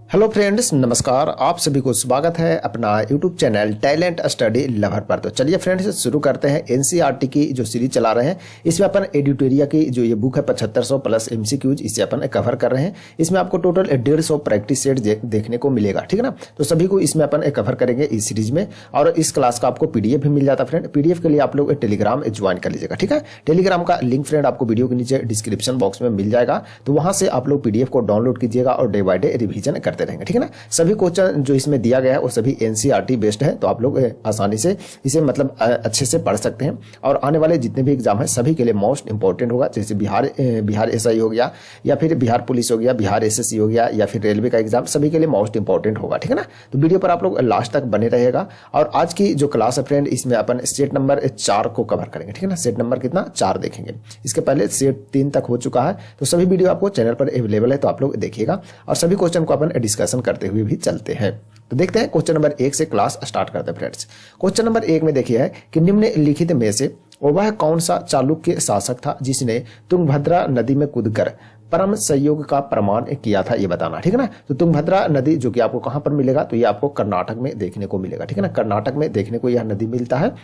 Hello friends, नमस्कार। आप सभी को स्वागत है अपना YouTube channel talent study lover पर। तो चलिए फ्रेंड्स, शुरू करते हैं। एनसीईआरटी की जो सीरीज चला रहे हैं, इसमें अपन एडिटोरिया की जो ये बुक है 7500 प्लस एमसीक्यूज, इसे अपन कवर कर रहे हैं। इसमें आपको टोटल 150 प्रैक्टिस सेट देखने को मिलेगा, ठीक है ना। तो सभी को इसमें अपन कवर करेंगे इस सीरीज में। और इस क्लास का आपको पीडीएफ भी मिल जाता है फ्रेंड। पीडीएफ के लिए आप लोग टेलीग्राम ज्वाइन कर लीजिएगा, ठीक है। टेलीग्राम का लिंक फ्रेंड आपको वीडियो के नीचे डिस्क्रिप्शन बॉक्स में मिल जाएगा। तो वहां से आप लोग पीडीएफ को डाउनलोड कीजिएगा और डे बाय डे रिवीजन करते रहेंगे, ठीक है ना। सभी क्वेश्चन जो इसमें दिया गया है वो सभी एनसीईआरटी बेस्ड है, तो आप लोग आसानी से इसे मतलब अच्छे से पढ़ सकते हैं। और आने वाले जितने भी एग्जाम है सभी के लिए मोस्ट इंपॉर्टेंट होगा। जैसे बिहार एसआई हो गया, या फिर बिहार पुलिस हो गया, बिहार एसएससी हो गया, या फिर रेलवे का एग्जाम, सभी के लिए मोस्ट इंपॉर्टेंट होगा, ठीक है ना। तो वीडियो पर आप लोग लास्ट तक बने रहेगा। और आज की जो क्लास है फ्रेंड, इसमें अपन सेट नंबर 4 को कवर करेंगे, ठीक है ना। सेट नंबर कितना 4 देखेंगे। इसके पहले सेट 3 तक हो चुका है, तो सभी वीडियो आपको चैनल पर अवेलेबल है, तो आप लोग देखिएगा। और सभी क्वेश्चन को अपन डिस्कशन करते हुए भी चलते हैं। तो देखते हैं क्वेश्चन नंबर 1 से क्लास स्टार्ट करते हैं फ्रेंड्स। क्वेश्चन नंबर 1 में देखिए है कि निम्नलिखित में से वह कौन सा चालुक्य शासक था जिसने तुंगभद्रा नदी में कूदकर परम संयोग का प्रमाण किया था, ये बताना, ठीक है ना। तो तुंगभद्रा नदी जो कि आपको कहां पर मिलेगा, तो ये आपको कर्नाटक में देखने को मिलेगा, ठीक है ना। कर्नाटक में देखने को यह नदी मिलता है।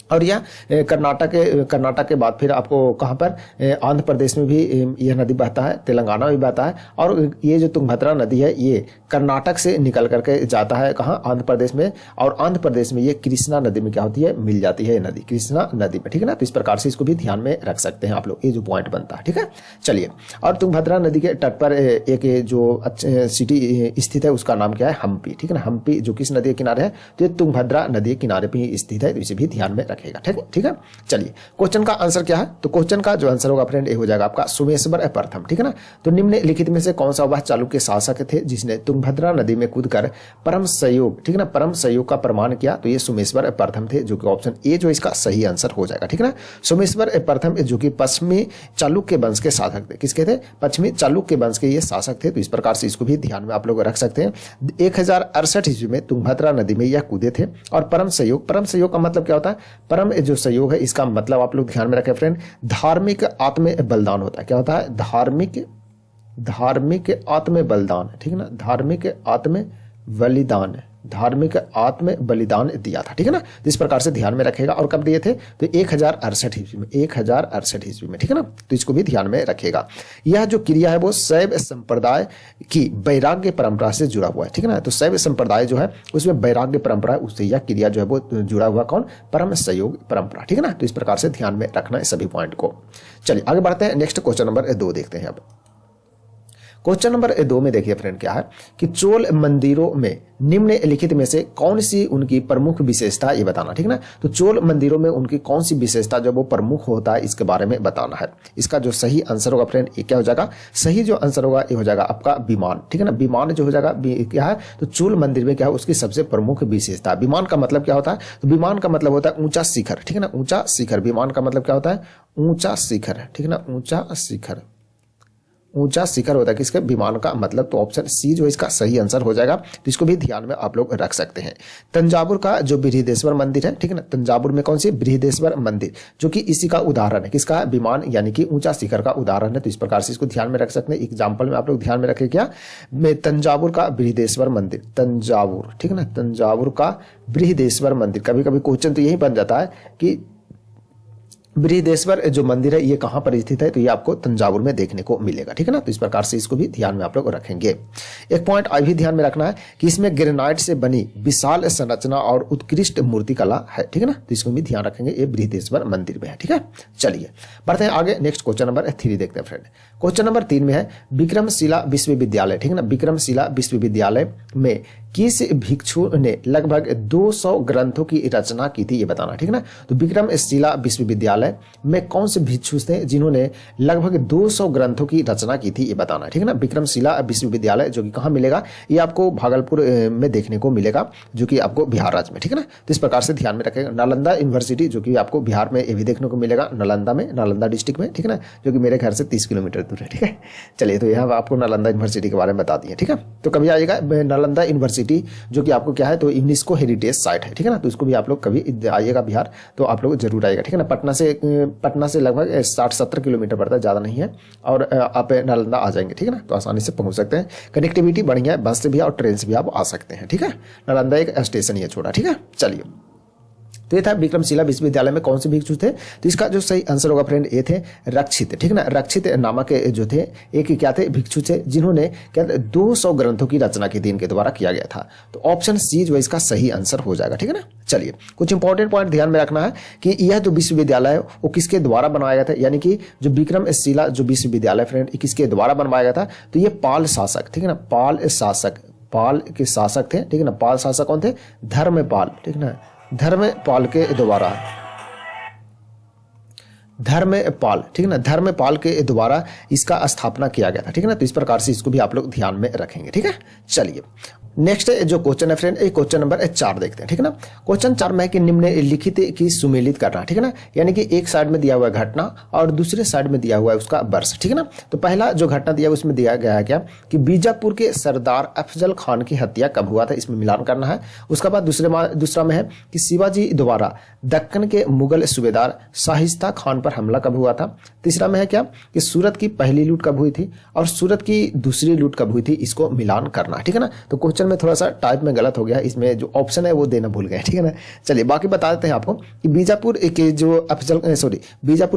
और यह कर्नाटक के बाद फिर आपको कहां पर आंध्र प्रदेश में भी यह नदी बहता है, तेलंगाना में भी बहता है। और ये जो तुंगभद्रा नदी है ये कर्नाटक से निकल करके जाता है कहां, आंध्र प्रदेश में। और आंध्र प्रदेश में ये कृष्णा नदी में क्या होती है, मिल जाती है ये नदी कृष्णा नदी में, ठीक है ना। तो इस प्रकार से इसको भी ध्यान में रख सकते हैं आप लोग, ये जो पॉइंट बनता है, ठीक है। चलिए, और तुंगभद्रा नदी के तट पर एक जो सिटी स्थित है उसका नाम क्या है, हम्पी, ठीक है ना। हम्पी जो किस नदी के किनारे है, तो ये तुंगभद्रा नदी के किनारे पर ही स्थित है, तो इसे भी ध्यान में रखेगा, ठीक है। चलिए, क्वेश्चन का आंसर क्या है, तो क्वेश्चन का जो आंसर होगा फ्रेंड ये हो जाएगा आपका सोमेश्वर प्रथम, ठीक है ना। तो निम्नलिखित में से कौन सा वह चालुक्य शासक थे जिसने तुंगभद्रा नदी में कूदकर परम संयोग, ठीक है ना, परम संयोग का प्रमाण किया, तो ये सोमेश्वर प्रथम थे, जो कि ऑप्शन ए जो इसका सही आंसर हो जाएगा, ठीक है ना। सोमेश्वर प्रथम जो कि पश्चिमी चालुक्य वंश के शासक थे। किसके थे, पश्चिमी चालुक्य वंश के ये शासक थे। तो इस प्रकार से इसको भी ध्यान में आप लोग रख सकते हैं। 1068 ईस्वी में तुंगभद्रा नदी में यह कूदे थे। और परम संयोग का मतलब क्या होता है, परम जो संयोग है इसका मतलब आप लोग ध्यान में रखें फ्रेंड, धार्मिक आत्म बलिदान होता है। क्या होता है, धार्मिक आत्म बलिदान, ठीक है ना। धार्मिक आत्म बलिदान दिया था, ठीक है ना। तो इस प्रकार से ध्यान में रखेगा। और कब दिए थे, तो 1068 ईस्वी में, 1068 ईस्वी में, ठीक है ना। तो इसको भी ध्यान में रखेगा। यह जो क्रिया है वो शैव संप्रदाय की वैराग्य परंपरा से जुड़ा हुआ है, ठीक है ना। तो शैव संप्रदाय जो है उसमें वैराग्य परंपरा है, उससे यह क्रिया जो है वो जुड़ा हुआ कौन, परम संयोग परंपरा, ठीक है ना। तो इस प्रकार से ध्यान में रखना है सभी पॉइंट को। चलिए आगे बढ़ते हैं। नेक्स्ट क्वेश्चन नंबर 2 देखते हैं। अब क्वेश्चन नंबर 2 में देखिए फ्रेंड क्या है कि चोल मंदिरों में निम्नलिखित में से कौन सी उनकी प्रमुख विशेषता, ये बताना, ठीक है ना। तो चोल मंदिरों में उनकी कौन सी विशेषता जो वो प्रमुख होता है, इसके बारे में बताना है। इसका जो सही आंसर होगा फ्रेंड ये क्या हो जाएगा, सही जो आंसर होगा ये हो जाएगा आपका विमान, ठीक है ना। विमान जो हो जाएगा क्या है, तो चोल मंदिर में क्या है उसकी सबसे प्रमुख विशेषता। विमान का मतलब क्या होता है, तो विमान का मतलब होता है ऊंचा शिखर, ठीक है ना, ऊंचा शिखर। विमान का मतलब क्या होता है, ऊंचा शिखर, ठीक है ना, ऊंचा शिखर। ऊंचा शिखर होता है किसके, विमान का मतलब। तो ऑप्शन सी जो इसका सही आंसर हो जाएगा। तो इसको भी ध्यान में आप लोग रख सकते हैं। तंजावुर का जो बृहदेश्वर मंदिर है, ठीक है ना, तंजावुर में कौन सी, बृहदेश्वर मंदिर, जो कि इसी का उदाहरण है, किसका, विमान यानी कि ऊंचा शिखर का उदाहरण है। तो इस प्रकार से इसको ध्यान में रख सकते हैं। एग्जाम्पल में आप लोग ध्यान में रखें क्या, तंजावुर का बृहदेश्वर मंदिर, तंजावुर, ठीक है ना, तंजावुर का बृहदेश्वर मंदिर। कभी कभी क्वेश्चन तो यही बन जाता है कि बृहदेश्वर जो मंदिर है ये कहां पर स्थित है, तो ये आपको तंजावुर में देखने को मिलेगा, ठीक है ना। तो इस प्रकार से इसको भी ध्यान में आप लोग रखेंगे। एक पॉइंट अभी ध्यान में रखना है कि इसमें ग्रेनाइट से बनी विशाल संरचना और उत्कृष्ट मूर्ति कला है, ठीक है ना। तो इसको भी ध्यान रखेंगे, ये बृहदेश्वर मंदिर में है, ठीक है। चलिए बढ़ते हैं आगे। नेक्स्ट क्वेश्चन नंबर 3 देखते हैं फ्रेंड। क्वेश्चन नंबर 3 में है विक्रमशिला विश्वविद्यालय, ठीक है ना, विक्रमशिला विश्वविद्यालय में किस भिक्षु ने लगभग 200 ग्रंथों की रचना की थी, ये बताना, ठीक है ना। तो विक्रमशिला विश्वविद्यालय में कौन से भिक्षु थे जिन्होंने लगभग 200 ग्रंथों की रचना की थी, ये बताना, ठीक है ना। विक्रमशिला विश्वविद्यालय जो कि कहां मिलेगा, ये आपको भागलपुर में देखने को मिलेगा, जो कि आपको बिहार राज्य में, ठीक है ना। तो इस प्रकार से ध्यान में रखेगा। नालंदा यूनिवर्सिटी जो कि आपको बिहार में ये भी देखने को मिलेगा, नालंदा में, नालंदा डिस्ट्रिक्ट में, ठीक है ना, जो कि मेरे घर से 30 किलोमीटर दूर है, ठीक है। चलिए, तो यहाँ आपको नालंदा यूनिवर्सिटी के बारे में बता दिए, ठीक है। तो कभी आएगा नालंदा यूनिवर्सिटी सिटी जो कि आपको क्या है तो यूनेस्को हेरिटेज साइट है, ठीक है ना। तो इसको भी आप लोग कभी आइएगा बिहार तो आप लोग जरूर आइएगा, ठीक है ना। पटना से लगभग 60-70 किलोमीटर पड़ता है, ज़्यादा नहीं है, और आप नालंदा आ जाएंगे, ठीक है ना। तो आसानी से पहुंच सकते हैं, कनेक्टिविटी बढ़िया है, बस से भी और ट्रेन से भी आप आ सकते हैं, ठीक है। नालंदा एक स्टेशन ही है छोटा, ठीक है। चलिए, तो ये था विक्रमशिला विश्वविद्यालय में कौन से भिक्षु थे। तो इसका जो सही आंसर होगा फ्रेंड ये थे रक्षित, ठीक है ना। रक्षित नामक जो थे एक क्या थे भिक्षु थे जिन्होंने क्या 200 ग्रंथों की रचना की थी, इनके द्वारा किया गया था। तो ऑप्शन सी जो इसका सही आंसर हो जाएगा, ठीक है ना। चलिए, कुछ इंपॉर्टेंट पॉइंट ध्यान में रखना है कि यह जो विश्वविद्यालय है वो किसके द्वारा बनाया गया था, यानी कि जो विक्रमशिला जो विश्वविद्यालय फ्रेंड किसके द्वारा बनवाया गया था। तो ये पाल शासक, ठीक है ना, पाल के शासक थे, ठीक है ना। पाल शासक कौन थे, धर्मपाल, ठीक है ना, धर्मपाल के द्वारा, धर्मपाल, ठीक है ना, धर्मपाल के द्वारा इसका स्थापना किया गया था, ठीक है ना। तो इस प्रकार से इसको भी आप लोग ध्यान में रखेंगे, ठीक है। चलिए, नेक्स्ट जो क्वेश्चन है फ्रेंड क्वेश्चन नंबर 4 देखते हैं, ठीक है ना। क्वेश्चन 4 में कि निम्नलिखित की सुमेलित करना, ठीक है ना, यानी कि एक साइड में दिया हुआ घटना और दूसरे साइड में दिया हुआ है उसका वर्ष, ठीक है ना। तो पहला जो घटना दिया उसमें दिया गया है क्या कि बीजापुर के सरदार अफजल खान की हत्या कब हुआ था, इसमें मिलान करना है। उसके बाद दूसरा में है कि शिवाजी द्वारा दक्कन के मुगल सूबेदार शाहिस्ता खान पर हमला कब हुआ था। तीसरा में है क्या कि सूरत की पहली लूट कब हुई थी और सूरत की दूसरी लूट कब हुई थी, इसको मिलान करना, ठीक है ना। तो क्वेश्चन में थोड़ा सा टाइप में गलत हो गया, इसमें जो ऑप्शन है वो देना भूल गए, ठीक है ना। चलिए, बाकी बता देते हैं आपको कि बीजापुर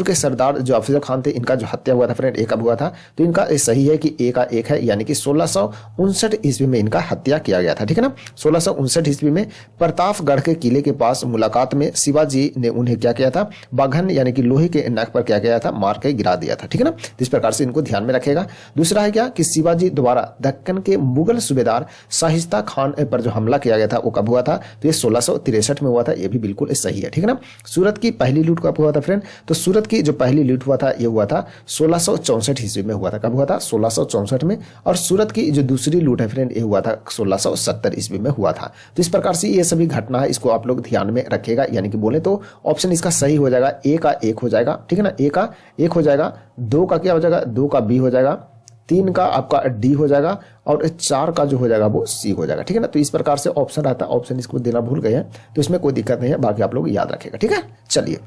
के सरदार जो अफजल खान थे, इनका जो हत्या हुआ था फ्रेंड एक कब हुआ था। तो इनका सही है कि एक का एक है, यानी कि 1659 ईस्वी में इनका हत्या किया गया था, ठीक है ना। 1659 ईस्वी में प्रतापगढ़ के किले के पास मुलाकात में शिवाजी ने उन्हें क्या किया था, बाघन यानी कि लोहे के नक पर क्या किया था, मार के गिरा दिया था, ठीक है ना। तो इस प्रकार से इनको ध्यान में रखेगा। दूसरा है क्या कि शिवाजी द्वारा दक्कन के मुगल सूबेदार शाहिस्ता खान पर जो हमला किया गया था वो कब हुआ था। तो ये 1663 में हुआ था, ये भी बिल्कुल सही है, ठीक है ना। सूरत की पहली लूट कब हुआ था फ्रेंड, तो सूरत की जो पहली लूट हुआ था ये हुआ था 1664 ईस्वी में हुआ था। कब हुआ था, 1664 में। और सूरत की जो दूसरी लूट है फ्रेंड ये हुआ था 1670 ईस्वी में हुआ था। तो इस प्रकार से ये सभी घटना है, इसको आप लोग ध्यान में रखिएगा, यानी कि बोले तो ऑप्शन इसका सही हो जाएगा, ए का एक हो जाएगा, ठीक है ना, ए का एक हो जाएगा, 2 का क्या हो जाएगा, 2 का बी हो जाएगा, 3 का आपका डी हो जाएगा और 4 का जो हो जाएगा वो सी हो जाएगा, ठीक है ना। तो इस प्रकार से ऑप्शन आता है, ऑप्शन इसको देना भूल गए हैं तो इसमें कोई दिक्कत नहीं है, बाकी आप लोग याद रखेगा, ठीक है। चलिए,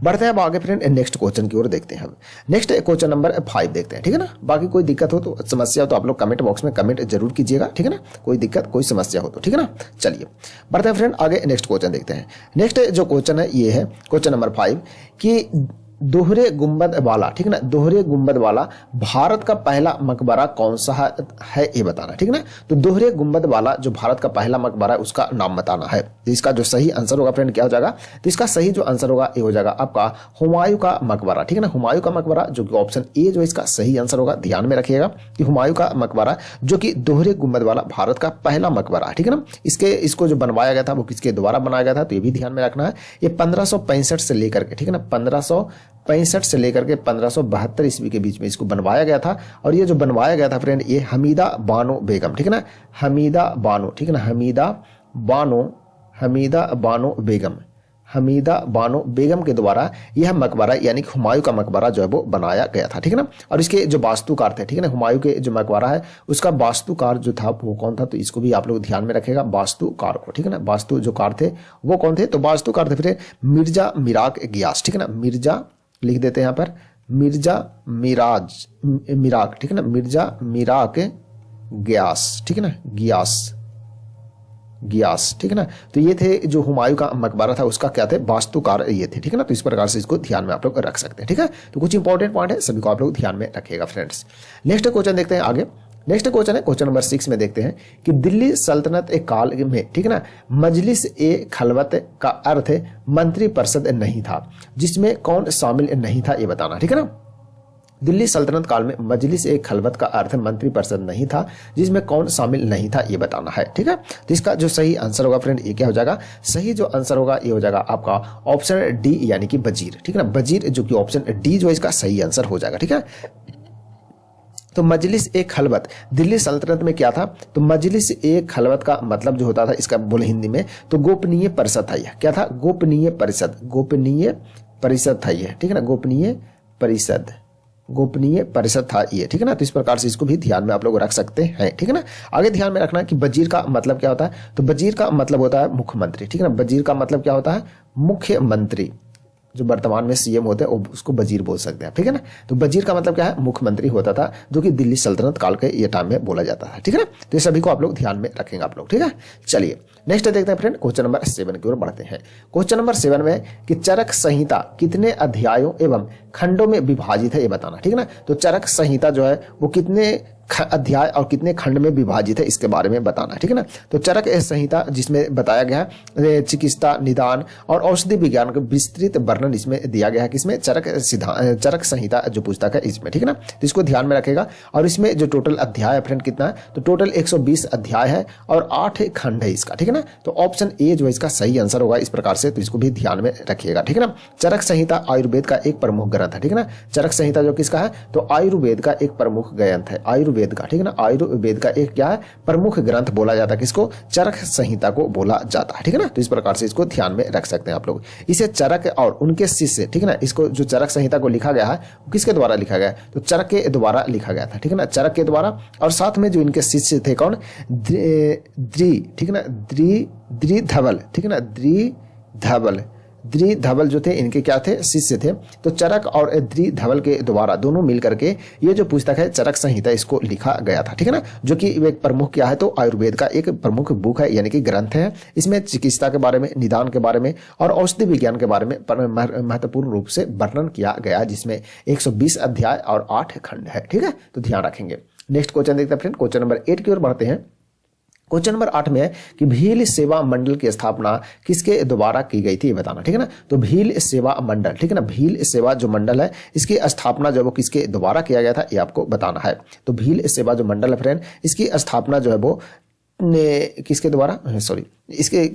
बढ़ते हैं अब आगे फ्रेंड नेक्स्ट क्वेश्चन की ओर देखते हैं। नेक्स्ट क्वेश्चन नंबर 5 देखते हैं, ठीक है ना। बाकी कोई दिक्कत हो तो समस्या हो तो आप लोग कमेंट बॉक्स में कमेंट जरूर कीजिएगा, ठीक है ना, कोई दिक्कत कोई समस्या हो तो, ठीक है ना। चलिए, बढ़ते हैं फ्रेंड आगे नेक्स्ट क्वेश्चन देखते हैं। नेक्स्ट जो क्वेश्चन है ये है क्वेश्चन नंबर 5 कि दोहरे गुंबद वाला, ठीक है ना, दोहरे गुंबद वाला भारत का पहला मकबरा कौन सा है ये बताना, ठीक है ना। तो दोहरे गुंबद वाला जो भारत का पहला मकबरा है उसका नाम बताना है। तो इसका जो सही आंसर होगा फ्रेंड क्या हो जाएगा, तो इसका सही जो आंसर होगा ये हो जाएगा आपका हुमायूं का मकबरा, ठीक है ना। हुमायूं का मकबरा जो कि ऑप्शन ए जो इसका सही आंसर होगा, ध्यान में रखिएगा कि हुमायूं का मकबरा जो कि दोहरे गुंबद वाला भारत का पहला मकबरा, ठीक है ना। इसको जो बनवाया गया था वो किसके द्वारा बनाया गया था, तो ये भी ध्यान में रखना है। ये 1565 से लेकर के, ठीक है ना, 1565 से लेकर के 1572 ईस्वी के बीच में इसको बनवाया गया था। और ये जो बनवाया गया था फ्रेंड ये हमीदा बानो बेगम, ठीक है ना, हमीदा बानो, ठीक है ना, हमीदा बानो बेगम के द्वारा यह मकबरा यानी कि हुमायूं का मकबरा जो है वो बनाया गया था, ठीक है ना। और इसके जो वास्तुकार थे, ठीक है ना, हुमायूं के जो मकबरा है उसका वास्तुकार जो था वो कौन था, तो इसको भी आप लोग ध्यान में रखेगा वास्तुकार को, ठीक है ना। वास्तु जो कार थे वो कौन थे, तो वास्तुकार थे फिर मिर्जा मिराक गियास, ठीक है ना, मिर्जा लिख देते हैं यहाँ पर मिर्जा मिराक, ठीक है ना, मिर्जा मिराक गियास, ठीक है ना, गियास, ठीक है ना। तो ये थे जो हुमायूं का मकबरा था उसका क्या थे, वास्तुकार ये थे, ठीक है ना। तो इस प्रकार से इसको ध्यान में आप लोग रख सकते हैं, ठीक है। तो कुछ इंपॉर्टेंट पॉइंट है, सभी को आप लोग ध्यान में रखिएगा फ्रेंड्स। नेक्स्ट क्वेश्चन देखते हैं आगे। नेक्स्ट क्वेश्चन है क्वेश्चन नंबर 6 में देखते हैं कि दिल्ली सल्तनत एक काल में, ठीक है ना, मजलिस ए खलवत का अर्थ मंत्री परिषद नहीं था, जिसमें कौन शामिल नहीं था ये बताना, ठीक है ना। दिल्ली सल्तनत काल में मजलिस ए खलवत का अर्थ मंत्री परिषद नहीं था, जिसमें कौन शामिल नहीं था ये बताना है, ठीक है। तो इसका जो सही आंसर होगा फ्रेंड ये क्या हो जाएगा, सही जो आंसर होगा ये हो जाएगा आपका ऑप्शन डी यानी कि वजीर, ठीक है ना, वजीर जो कि ऑप्शन डी जो इसका सही आंसर हो जाएगा, ठीक है। तो मजलिस ए खलवत दिल्ली सल्तनत में क्या था, तो मजलिस ए खलवत का मतलब जो होता था इसका बोले हिंदी में तो गोपनीय परिषद था। यह क्या था, गोपनीय परिषद था यह, ठीक है ना, गोपनीय परिषद, गोपनीय परिषद था ये, ठीक है ना। तो इस प्रकार से इसको भी ध्यान में आप लोग रख सकते हैं, ठीक है ना। आगे ध्यान में रखना कि वजीर का मतलब क्या होता है, तो वजीर का मतलब होता है मुख्यमंत्री, ठीक है ना। वजीर का मतलब क्या होता है, मुख्यमंत्री। जो वर्तमान में सीएम होते हैं उसको वजीर बोल सकते हैं, ठीक है ना। तो वजीर का मतलब क्या है, मुख्यमंत्री होता था, जो कि दिल्ली सल्तनत काल के ये टाइम में बोला जाता है, ठीक है ना। तो ये सभी को आप लोग ध्यान में रखेंगे आप लोग, ठीक है। चलिए नेक्स्ट देखते हैं फ्रेंड, क्वेश्चन नंबर 7 की ओर बढ़ते हैं। क्वेश्चन नंबर 7 में कि चरक संहिता कितने अध्यायों एवं खंडों में विभाजित है ये बताना, ठीक है ना। तो चरक संहिता जो है वो कितने अध्याय और कितने खंड में विभाजित है इसके बारे में बताना, ठीक है ना। तो चरक संहिता जिसमें बताया गया है चिकित्सा, निदान और औषधि विज्ञान का विस्तृत वर्णन इसमें दिया गया है, किसमें, चरक संहिता जो पुस्तक है इसमें, ठीक है ना। तो इसको ध्यान में रखेगा। और इसमें जो टोटल अध्याय है फ्रेंड कितना है, तो टोटल 120 अध्याय है और 8 खंड है इसका, ठीक है ना। तो ऑप्शन ए जो है इसका सही आंसर होगा इस प्रकार से, तो इसको भी ध्यान में रखिएगा, ठीक है ना। चरक संहिता आयुर्वेद का एक प्रमुख ग्रंथ है, ठीक है ना। चरक संहिता जो किसका है, तो आयुर्वेद का एक प्रमुख ग्रंथ है, आयुर्वेद का, ठीक है ना। आयुर्वेद का एक क्या है, प्रमुख ग्रंथ बोला जाता है किसको, चरक संहिता को बोला जाता है, ठीक है ना। तो इस प्रकार से इसको ध्यान में रख सकते हैं आप लोग। इसे चरक और उनके शिष्य, ठीक है ना, इसको जो चरक संहिता को लिखा गया है वो किसके द्वारा लिखा गया है, तो चरक के द्वारा लिखा गया था, ठीक है ना, चरक के द्वारा। और साथ में जो इनके शिष्य थे कौन, ठीक है ना, द्विधवल, ठीक है ना, द्विधवल जो थे इनके क्या थे, शिष्य थे। तो चरक और द्विधवल के द्वारा दोनों मिलकर के ये जो पुस्तक है चरक संहिता इसको लिखा गया था, ठीक है ना। जो कि एक प्रमुख क्या है, तो आयुर्वेद का एक प्रमुख बुक है, यानी कि ग्रंथ है। इसमें चिकित्सा के बारे में, निदान के बारे में और औषधि विज्ञान के बारे में महत्वपूर्ण रूप से वर्णन किया गया, जिसमें 120 अध्याय और 8 खंड है, ठीक है। तो ध्यान रखेंगे। नेक्स्ट क्वेश्चन देखते हैं फ्रेंड, क्वेश्चन नंबर 8 की ओर बढ़ते हैं। क्वेश्चन नंबर 8 में है कि भील सेवा मंडल की स्थापना किसके द्वारा की गई थी ये बताना, ठीक है ना। तो भील सेवा मंडल, ठीक है ना, भील सेवा जो मंडल है इसकी स्थापना जो वो किसके द्वारा किया गया था ये आपको बताना है। तो भील सेवा जो मंडल है फ्रेंड, इसकी स्थापना जो है वो किसके द्वारा, सॉरी, इसके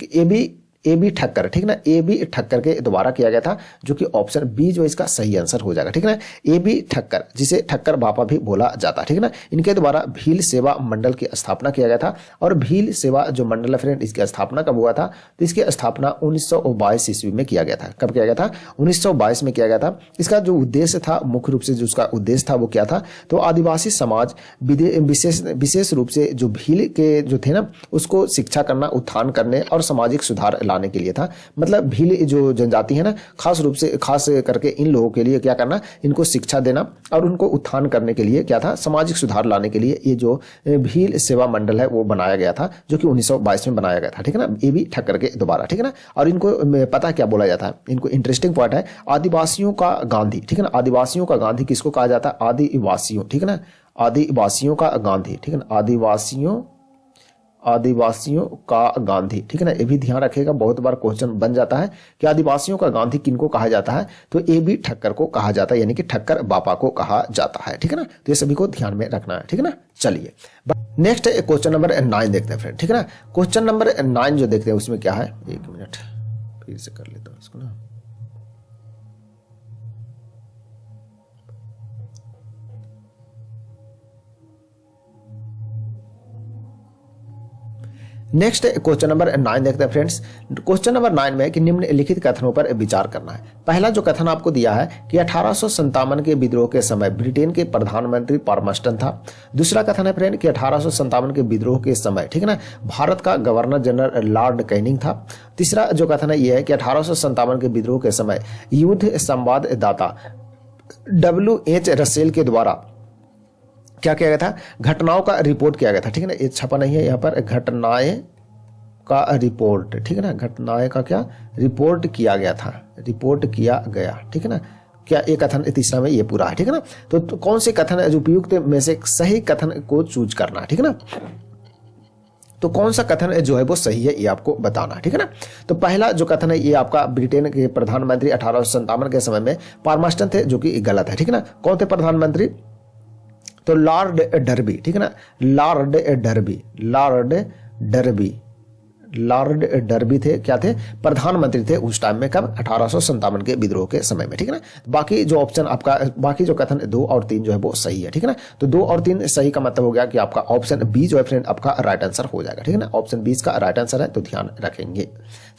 ए बी ठक्कर, ठीक है ना, ए बी ठक्कर के द्वारा किया गया था, जो कि ऑप्शन बी जो इसका सही आंसर हो जाएगा, ठीक है ना। ए बी ठक्कर, जिसे ठक्कर बापा भी बोला जाता है, ठीक है ना। इनके द्वारा भील सेवा मंडल की स्थापना किया गया था। और भील सेवा जो मंडल है फ्रेंड, इसकी स्थापना कब हुआ था, तो इसकी स्थापना 1922 ईस्वी में किया गया था। कब किया गया था, 1922 में किया गया था। इसका जो उद्देश्य था, मुख्य रूप से जो उसका उद्देश्य था वो क्या था, तो आदिवासी समाज विशेष रूप से जो भील के जो थे ना उसको शिक्षा करना, उत्थान करने और सामाजिक सुधार लाने के लिए था। मतलब भील जो जनजाति है ना, खास करके इन लोगों के लिए क्या करना, इनको शिक्षा देना और उनको उत्थान करने के लिए क्या था, सामाजिक सुधार लाने के लिए ये जो भील सेवा मंडल है वो बनाया गया था, जो कि 1922 में बनाया गया था, ठीक है ना, ए बी ठक्कर के द्वारा, ठीक है ना। और इनको पता क्या बोला जाता है, इनको इंटरेस्टिंग पॉइंट है, आदिवासियों का गांधी, ठीक है ना। आदिवासियों का गांधी किसको कहा जाता है, आदिवासियों, ठीक है ना, आदिवासियों का गांधी, ठीक है ना, आदिवासियों का गांधी, ठीक है ना। ये भी ध्यान रखेगा, बहुत बार क्वेश्चन बन जाता है कि आदिवासियों का गांधी किनको कहा जाता है, तो ए बी ठक्कर को कहा जाता है, यानी कि ठक्कर बापा को कहा जाता है, ठीक है ना। तो ये सभी को ध्यान में रखना है, ठीक है ना। चलिए नेक्स्ट क्वेश्चन नंबर 9 देखते हैं फ्रेंड, ठीक है ना। क्वेश्चन नंबर 9 जो देखते हैं उसमें क्या है, एक मिनट फिर से कर लेता हूं इसको ना। नेक्स्ट क्वेश्चन नंबर 9 देखते हैं फ्रेंड्स। क्वेश्चन नंबर 9 में कि निम्नलिखित कथनों पर विचार करना है। पहला जो कथन आपको दिया है कि 1857 के विद्रोह के समय ब्रिटेन के प्रधानमंत्री पाल्मर्स्टन था। दूसरा कथन है फ्रेंड कि 1857 के विद्रोह के समय, ठीक है ना, भारत का गवर्नर जनरल लॉर्ड कैनिंग था। तीसरा जो कथन है यह है कि 1857 के विद्रोह के समय युद्ध संवाददाता WH रसेल के द्वारा क्या किया गया था, घटनाओं का रिपोर्ट किया गया था, ठीक है ना। ये छपा नहीं है यहाँ पर, घटनाएं का रिपोर्ट, ठीक है ना, घटनाएं का क्या रिपोर्ट किया गया था, रिपोर्ट किया गया, ठीक है ना। क्या एक कथन तीसरा में ये पूरा है, ठीक है ना। तो कौन से कथन है जो उपयुक्त में से सही कथन को चूज करना है, ठीक है ना। तो कौन सा कथन जो है वो सही है ये आपको बताना है, ठीक है ना। तो पहला जो कथन है ये आपका ब्रिटेन के प्रधानमंत्री 1857 के समय में पाल्मर्स्टन थे, जो कि गलत है, ठीक है ना। कौन थे प्रधानमंत्री, तो लॉर्ड डर्बी, ठीक है ना, लॉर्ड लॉर्ड डर्बी थे, क्या थे, प्रधानमंत्री थे उस टाइम में, कब, 1857 के विद्रोह के समय में, ठीक है ना। बाकी जो ऑप्शन आपका, बाकी जो कथन 2 और 3 जो है वो सही है, ठीक है ना। तो 2 और 3 सही का मतलब हो गया कि आपका ऑप्शन बी जो है फ्रेंड आपका राइट आंसर हो जाएगा, ठीक है ना। ऑप्शन 20 का राइट आंसर है, तो ध्यान रखेंगे।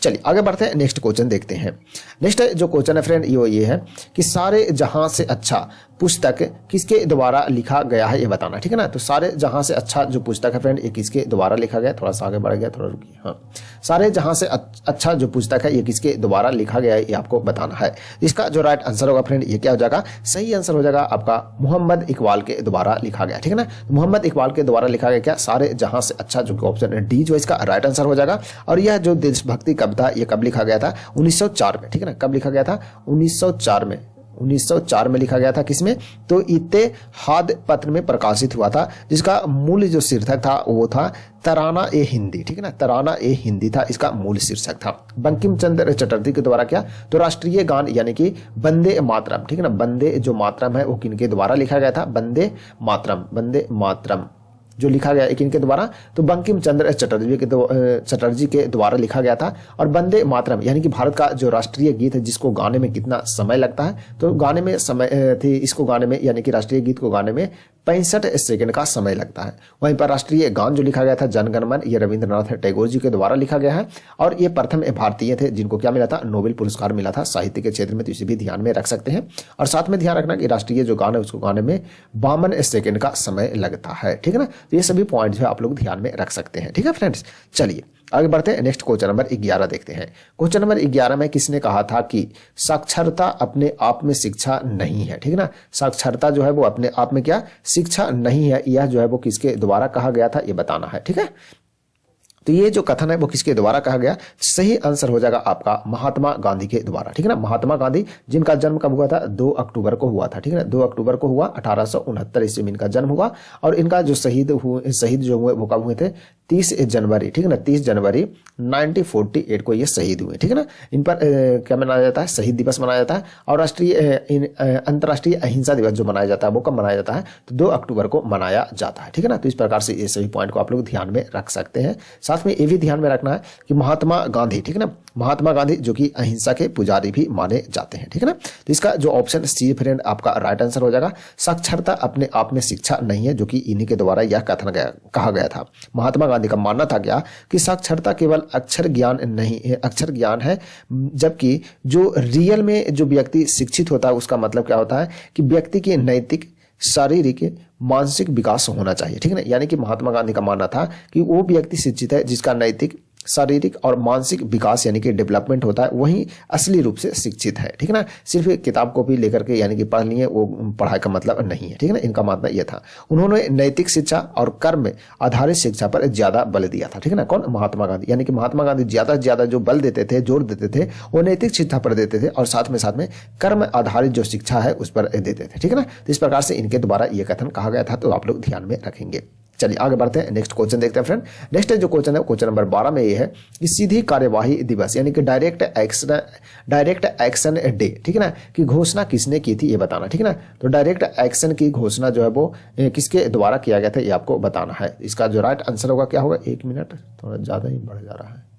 चलिए आगे बढ़ते हैं, नेक्स्ट क्वेश्चन देखते हैं। नेक्स्ट जो क्वेश्चन है फ्रेंड ये है कि सारे जहां से अच्छा पुस्तक किसके द्वारा लिखा गया है, ये बताना, ठीक है ना। तो सारे जहां से अच्छा जो पुस्तक है फ्रेंड, ये किसके द्वारा लिखा गया, थोड़ा सा आगे बढ़ गया, थोड़ा रुकिए, हाँ। सारे जहां से अच्छा जो पुस्तक है, ये किसके द्वारा लिखा गया है, ये आपको बताना है। इसका जो राइट आंसर होगा फ्रेंड, ये क्या हो जाएगा, सही आंसर हो जाएगा आपका मोहम्मद इकबाल के द्वारा लिखा गया, ठीक है ना। मोहम्मद इकबाल के द्वारा लिखा गया क्या, सारे जहां से अच्छा, जो ऑप्शन है डी जो इसका राइट आंसर हो जाएगा। और यह जो देशभक्ति कविता, ये कब लिखा गया था, 1904 में, ठीक है ना। कब लिखा गया था, 1904 में, 1904 में लिखा गया था, किसमें, तो इत्तेहाद पत्र में प्रकाशित हुआ था, जिसका मूल जो शीर्षक था वो था तराना ए हिंदी, ठीक है ना। तराना ए हिंदी था इसका मूल शीर्षक था। बंकिम चंद्र चटर्जी के द्वारा क्या, तो राष्ट्रीय गान यानी कि वंदे मातरम, ठीक है ना। वंदे जो मातरम है वो किनके द्वारा लिखा गया था, वंदे मातरम, वंदे मातरम जो लिखा गया है किनके द्वारा, तो बंकिम चंद्र चटर्जी के द्वारा लिखा गया था। और वंदे मातरम यानी कि भारत का जो राष्ट्रीय गीत है, जिसको गाने में कितना समय लगता है, तो गाने में समय थी, इसको गाने में यानी कि राष्ट्रीय गीत को गाने में 65 सेकंड का समय लगता है। वहीं पर राष्ट्रीय गान जो लिखा गया था जन गण मन, ये रविंद्रनाथ टैगोर जी के द्वारा लिखा गया है। और ये प्रथम भारतीय थे जिनको क्या मिला था, नोबेल पुरस्कार मिला था साहित्य के क्षेत्र में, तो इसे भी ध्यान में रख सकते हैं। और साथ में ध्यान रखना कि राष्ट्रीय जो गान है उसको गाने में 52 सेकंड का समय लगता है, ठीक है ना। तो ये सभी पॉइंट जो है आप लोग ध्यान में रख सकते हैं, ठीक है फ्रेंड्स। चलिए आगे बढ़ते हैं, नेक्स्ट क्वेश्चन नंबर 11 देखते हैं। क्वेश्चन नंबर 11 में किसने कहा था कि साक्षरता अपने आप में शिक्षा नहीं है, ठीक है ना। साक्षरता जो है वो अपने आप में क्या, शिक्षा नहीं है, यह जो है वो किसके द्वारा कहा गया था, ये बताना है, ठीक है। तो ये जो कथन है वो किसके द्वारा कहा गया, सही आंसर हो जाएगा आपका महात्मा गांधी के द्वारा, ठीक है ना। महात्मा गांधी जिनका जन्म कब हुआ था, 2 अक्टूबर को हुआ था, ठीक है ना। 2 अक्टूबर को हुआ, 1869 ईस्वी में इनका जन्म हुआ। और इनका जो शहीद जो हुए वो कब हुए थे, 30 जनवरी, ठीक है ना, 30 जनवरी 1948 को ये शहीद हुए, ठीक है ना। इन पर क्या मनाया जाता है, शहीद दिवस मनाया जाता है। और अंतर्राष्ट्रीय अहिंसा दिवस जो मनाया जाता है वो कब मनाया जाता है, तो 2 अक्टूबर को मनाया जाता है, ठीक है ना। तो इस प्रकार से ये सभी पॉइंट को आप लोग ध्यान में रख सकते हैं। साथ में ये भी ध्यान में रखना है कि महात्मा गांधी, ठीक है ना, महात्मा गांधी जो कि अहिंसा के पुजारी भी माने जाते हैं, ठीक है ना। तो इसका जो ऑप्शन सी फ्रेंड आपका राइट आंसर हो जाएगा। साक्षरता अपने आप में शिक्षा नहीं है, जो कि इन्हीं के द्वारा यह कथन कहा गया था। महात्मा गांधी का मानना था क्या, कि साक्षरता केवल अक्षर ज्ञान नहीं है, अक्षर ज्ञान है, जबकि जो रियल में जो व्यक्ति शिक्षित होता है उसका मतलब क्या होता है कि व्यक्ति के नैतिक, शारीरिक, मानसिक विकास होना चाहिए, ठीक है ना। यानी कि महात्मा गांधी का मानना था कि वो व्यक्ति शिक्षित है जिसका नैतिक, शारीरिक और मानसिक विकास यानी कि डेवलपमेंट होता है, वही असली रूप से शिक्षित है, ठीक है ना। सिर्फ किताब कॉपी लेकर के यानी कि पढ़ लिए वो पढ़ाई का मतलब नहीं है, ठीक है ना। इनका मानना यह था। उन्होंने नैतिक शिक्षा और कर्म आधारित शिक्षा पर ज्यादा बल दिया था, ठीक है ना। कौन, महात्मा गांधी। यानी कि महात्मा गांधी ज्यादा से ज्यादा जो बल देते थे, जोर देते थे, वो नैतिक शिक्षा पर देते थे और साथ में कर्म आधारित जो शिक्षा है उस पर देते थे, ठीक है ना। तो इस प्रकार से इनके द्वारा यह कथन कहा गया था, तो आप लोग ध्यान में रखेंगे। चलिए आगे बढ़ते हैं, नेक्स्ट क्वेश्चन देखते हैं फ्रेंड। नेक्स्ट जो क्वेश्चन है, क्वेश्चन नंबर 12 में ये है कि सीधी कार्यवाही दिवस यानी कि डायरेक्ट एक्शन डे, ठीक है ना, की घोषणा किसने की थी, ये बताना, ठीक है ना। तो डायरेक्ट एक्शन की घोषणा जो है वो किसके द्वारा किया गया था, ये आपको बताना है। इसका जो राइट आंसर होगा क्या होगा, 1 मिनट थोड़ा ज्यादा ही बढ़ जा रहा है।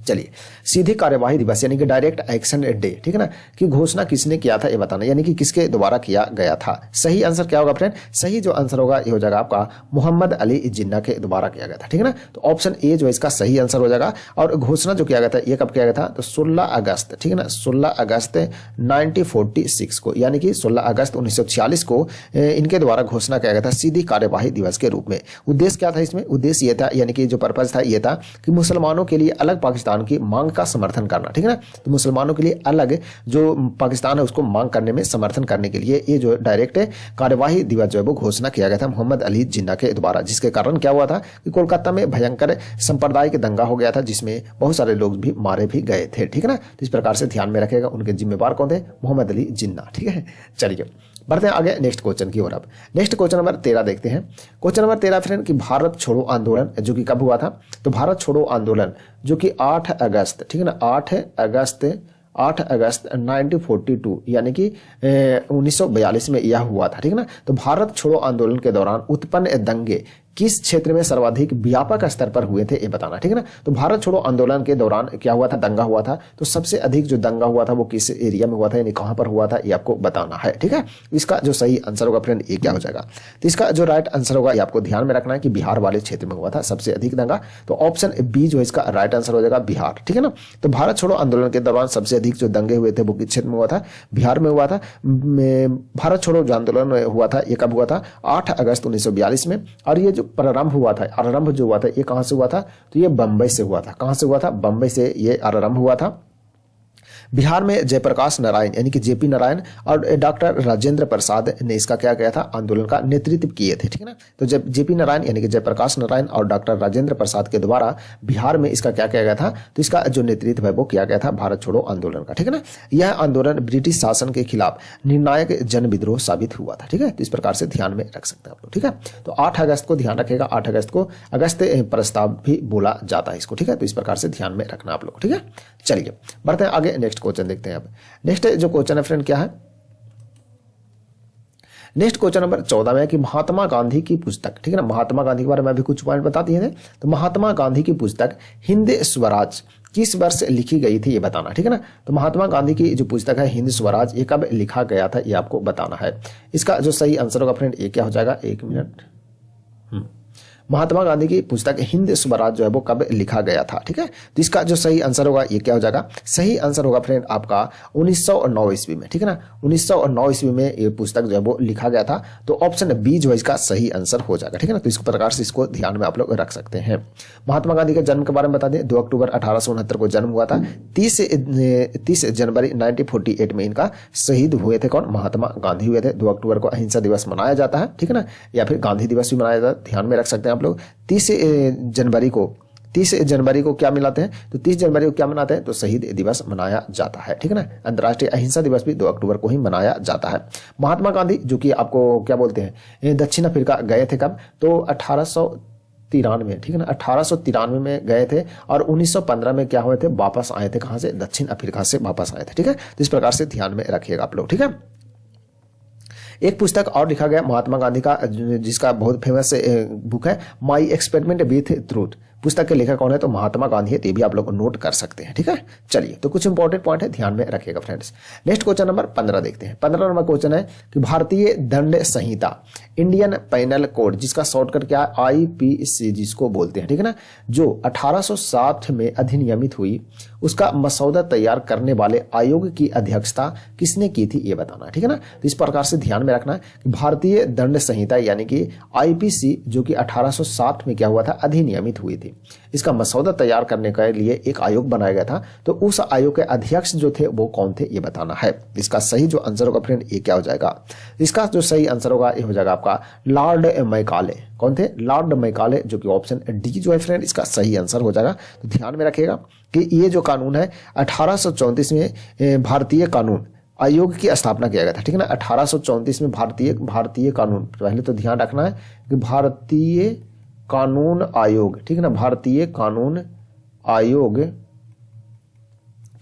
चलिए, सीधी कार्यवाही दिवस यानी कि डायरेक्ट एक्शन डे, ठीक है ना, कि घोषणा किसने किया था ये बताना, यानी कि किसके द्वारा किया गया था। सही आंसर क्या होगा फ्रेंड, सही जो आंसर होगा ये हो जाएगा आपका मोहम्मद अली जिन्ना के द्वारा किया गया था, ठीक है ना। तो ऑप्शन ए जो इसका सही आंसर हो जाएगा। और घोषणा जो किया गया था ये कब किया गया था, तो 16 अगस्त, ठीक है ना, 16 अगस्त 1946 को, यानी कि 16 अगस्त 1946 को इनके द्वारा घोषणा किया गया था सीधी कार्यवाही दिवस के रूप में। उद्देश्य क्या था इसमें, उद्देश्य ये था, यानी कि जो पर्पज था ये था कि मुसलमानों के लिए अलग पाकिस्तान की मांग का समर्थन करना, ठीक है ना। तो मुसलमानों के लिए अलग जो पाकिस्तान है उसको मांग करने में समर्थन करने के लिए ये जो डायरेक्ट कार्यवाही दिवस जो है वो घोषणा किया गया था मोहम्मद अली जिन्ना के द्वारा, जिसके कारण क्या हुआ था कि कोलकाता में भयंकर सांप्रदायिक दंगा हो गया था, जिसमें बहुत सारे लोग भी मारे भी गए थे, ठीक है ना। तो इस प्रकार से ध्यान में रखेगा, उनके जिम्मेवार कौन थे, मोहम्मद अली जिन्ना, ठीक है। चलिए बढ़ते हैं आगे नेक्स्ट क्वेश्चन की ओर। अब नेक्स्ट क्वेश्चन नंबर 13 देखते हैं। क्वेश्चन नंबर 13 फ्रेंड कि भारत छोड़ो आंदोलन जो कि कब हुआ था, तो भारत छोड़ो आंदोलन जो कि 8 अगस्त, ठीक है ना, 8 अगस्त 1942 यानी कि 1942 में यह हुआ था, ठीक है ना। तो भारत छोड़ो आंदोलन के दौरान उत्पन्न दंगे किस क्षेत्र में सर्वाधिक व्यापक स्तर पर हुए थे ये बताना, ठीक है ना। तो भारत छोड़ो आंदोलन के दौरान क्या हुआ था, दंगा हुआ था। तो सबसे अधिक जो दंगा हुआ था वो किस एरिया में हुआ था, यानी कहां पर हुआ था, ये आपको बताना है, ठीक है। इसका जो सही आंसर होगा फ्रेंड ये क्या हो जाएगा, तो इसका जो राइट आंसर होगा ये आपको ध्यान में रखना है कि बिहार वाले क्षेत्र में हुआ था सबसे अधिक दंगा। तो ऑप्शन बी जो इसका राइट आंसर हो जाएगा बिहार, ठीक है ना। तो भारत छोड़ो आंदोलन के दौरान सबसे अधिक जो दंगे हुए थे वो किस क्षेत्र में हुआ था, बिहार में हुआ था। भारत छोड़ो जो आंदोलन हुआ था ये कब हुआ था, 8 अगस्त 1942 में। और ये जो प्रारंभ हुआ था, आरंभ जो हुआ था ये कहां से हुआ था, तो ये बंबई से हुआ था। कहां से हुआ था, बंबई से ये आरंभ हुआ था। बिहार में जयप्रकाश नारायण यानी कि जेपी नारायण और डॉक्टर राजेंद्र प्रसाद ने इसका क्या किया था, आंदोलन का नेतृत्व किए थे, ठीक है ना। तो जब जेपी नारायण यानी कि जयप्रकाश नारायण और डॉक्टर राजेंद्र प्रसाद के द्वारा बिहार में इसका क्या किया गया था, तो इसका जो नेतृत्व है वो किया गया था भारत छोड़ो आंदोलन का, ठीक है ना। यह आंदोलन ब्रिटिश शासन के खिलाफ निर्णायक जन विद्रोह साबित हुआ था, ठीक है। तो इस प्रकार से ध्यान में रख सकते हैं आप लोग, ठीक है। तो 8 अगस्त को ध्यान रखेगा, 8 अगस्त को अगस्त प्रस्ताव भी बोला जाता है इसको, ठीक है। तो इस प्रकार से ध्यान में रखना आप लोग, ठीक है। चलिए बढ़ते हैं आगे, नेक्स्ट क्वेश्चन देखते हैं। अब नेक्स्ट जो क्वेश्चन है फ्रेंड क्या है, नेक्स्ट क्वेश्चन नंबर 14 में है कि महात्मा गांधी की पुस्तक, ठीक है ना। महात्मा गांधी के बारे में अभी कुछ पॉइंट बता दिए थे। तो महात्मा गांधी की पुस्तक हिंद स्वराज किस वर्ष लिखी गई थी ये बताना, ठीक है ना। तो महात्मा गांधी की जो पुस्तक है हिंद स्वराज ये कब लिखा गया था ये आपको बताना है। इसका जो सही आंसर होगा फ्रेंड ये क्या हो जाएगा, एक मिनट, महात्मा गांधी की पुस्तक हिंद स्वराज जो है वो कब लिखा गया था, ठीक है। तो इसका जो सही आंसर होगा ये क्या हो जाएगा, सही आंसर होगा फ्रेंड आपका 1909 ईस्वी में, ठीक है ना। 1909 ईस्वी में ये पुस्तक जो है वो लिखा गया था। तो ऑप्शन बी जो है इसका सही आंसर हो जाएगा, ठीक है ना। तो इस प्रकार से इसको ध्यान में आप लोग रख सकते हैं। महात्मा गांधी के जन्म के बारे में बता दें, 2 अक्टूबर 1869 को जन्म हुआ था। 30 जनवरी 1948 में इनका शहीद हुए थे। कौन, महात्मा गांधी हुए थे। 2 अक्टूबर को अहिंसा दिवस मनाया जाता है, ठीक है ना, या फिर गांधी दिवस भी मनाया जाता है, ध्यान में रख सकते हैं आप लोग। 30 जनवरी को क्या मिलाते हैं, तो 30 जनवरी को क्या मनाते हैं, तो शहीद दिवस मनाया जाता है, ठीक है ना। अंतर्राष्ट्रीय अहिंसा दिवस भी 2 अक्टूबर को ही मनाया जाता है। महात्मा गांधी जो कि आपको क्या बोलते हैं, दक्षिण अफ्रीका गए थे कब, तो 1893, ठीक है ना, 1893 में गए थे और 1915 में क्या हुए थे, वापस आए थे। कहां से, दक्षिण अफ्रीका से वापस आए थे, ठीक है। तो इस प्रकार से ध्यान में रखिएगा आप लोग, ठीक है। एक पुस्तक और लिखा गया महात्मा गांधी का जिसका बहुत फेमस बुक है माई एक्सपेरिमेंट विथ ट्रूथ। पुस्तक के लेखक कौन है, तो महात्मा गांधी है। तो ये भी आप लोग नोट कर सकते हैं, ठीक है। चलिए तो कुछ इंपॉर्टेंट पॉइंट है, ध्यान में रखिएगा फ्रेंड्स। नेक्स्ट क्वेश्चन नंबर 15 देखते हैं। 15 नंबर क्वेश्चन है कि भारतीय दंड संहिता इंडियन पैनल कोड जिसका शॉर्टकट क्या है, आईपीसी जिसको बोलते हैं, ठीक है ना, जो 1860 में अधिनियमित हुई उसका मसौदा तैयार करने वाले आयोग की अध्यक्षता किसने की थी ये बताना है, ठीक है ना। तो इस प्रकार से ध्यान में रखना है कि भारतीय दंड संहिता यानी कि आईपीसी जो कि 1860 में क्या हुआ था, अधिनियमित हुई थी। इसका मसौदा तैयार करने के लिए एक आयोग बनाया गया था। तो उस आयोग के अध्यक्ष जो थे वो कौन थे ये बताना है। इसका सही जो आंसर होगा फ्रेंड ये क्या हो जाएगा, इसका जो सही आंसर होगा ये हो जाएगा आपका लॉर्ड मैकाले। कौन थे, लॉर्ड मैकाले, जो कि ऑप्शन डी जो है फ्रेंड इसका सही आंसर हो जाएगा। तो ध्यान में रखिएगा कि ये जो कानून है 1834 में भारतीय कानून आयोग की स्थापना किया गया था, ठीक है ना। 1834 में भारतीय कानून, पहले तो ध्यान रखना है कि भारतीय कानून आयोग, ठीक है ना, भारतीय कानून आयोग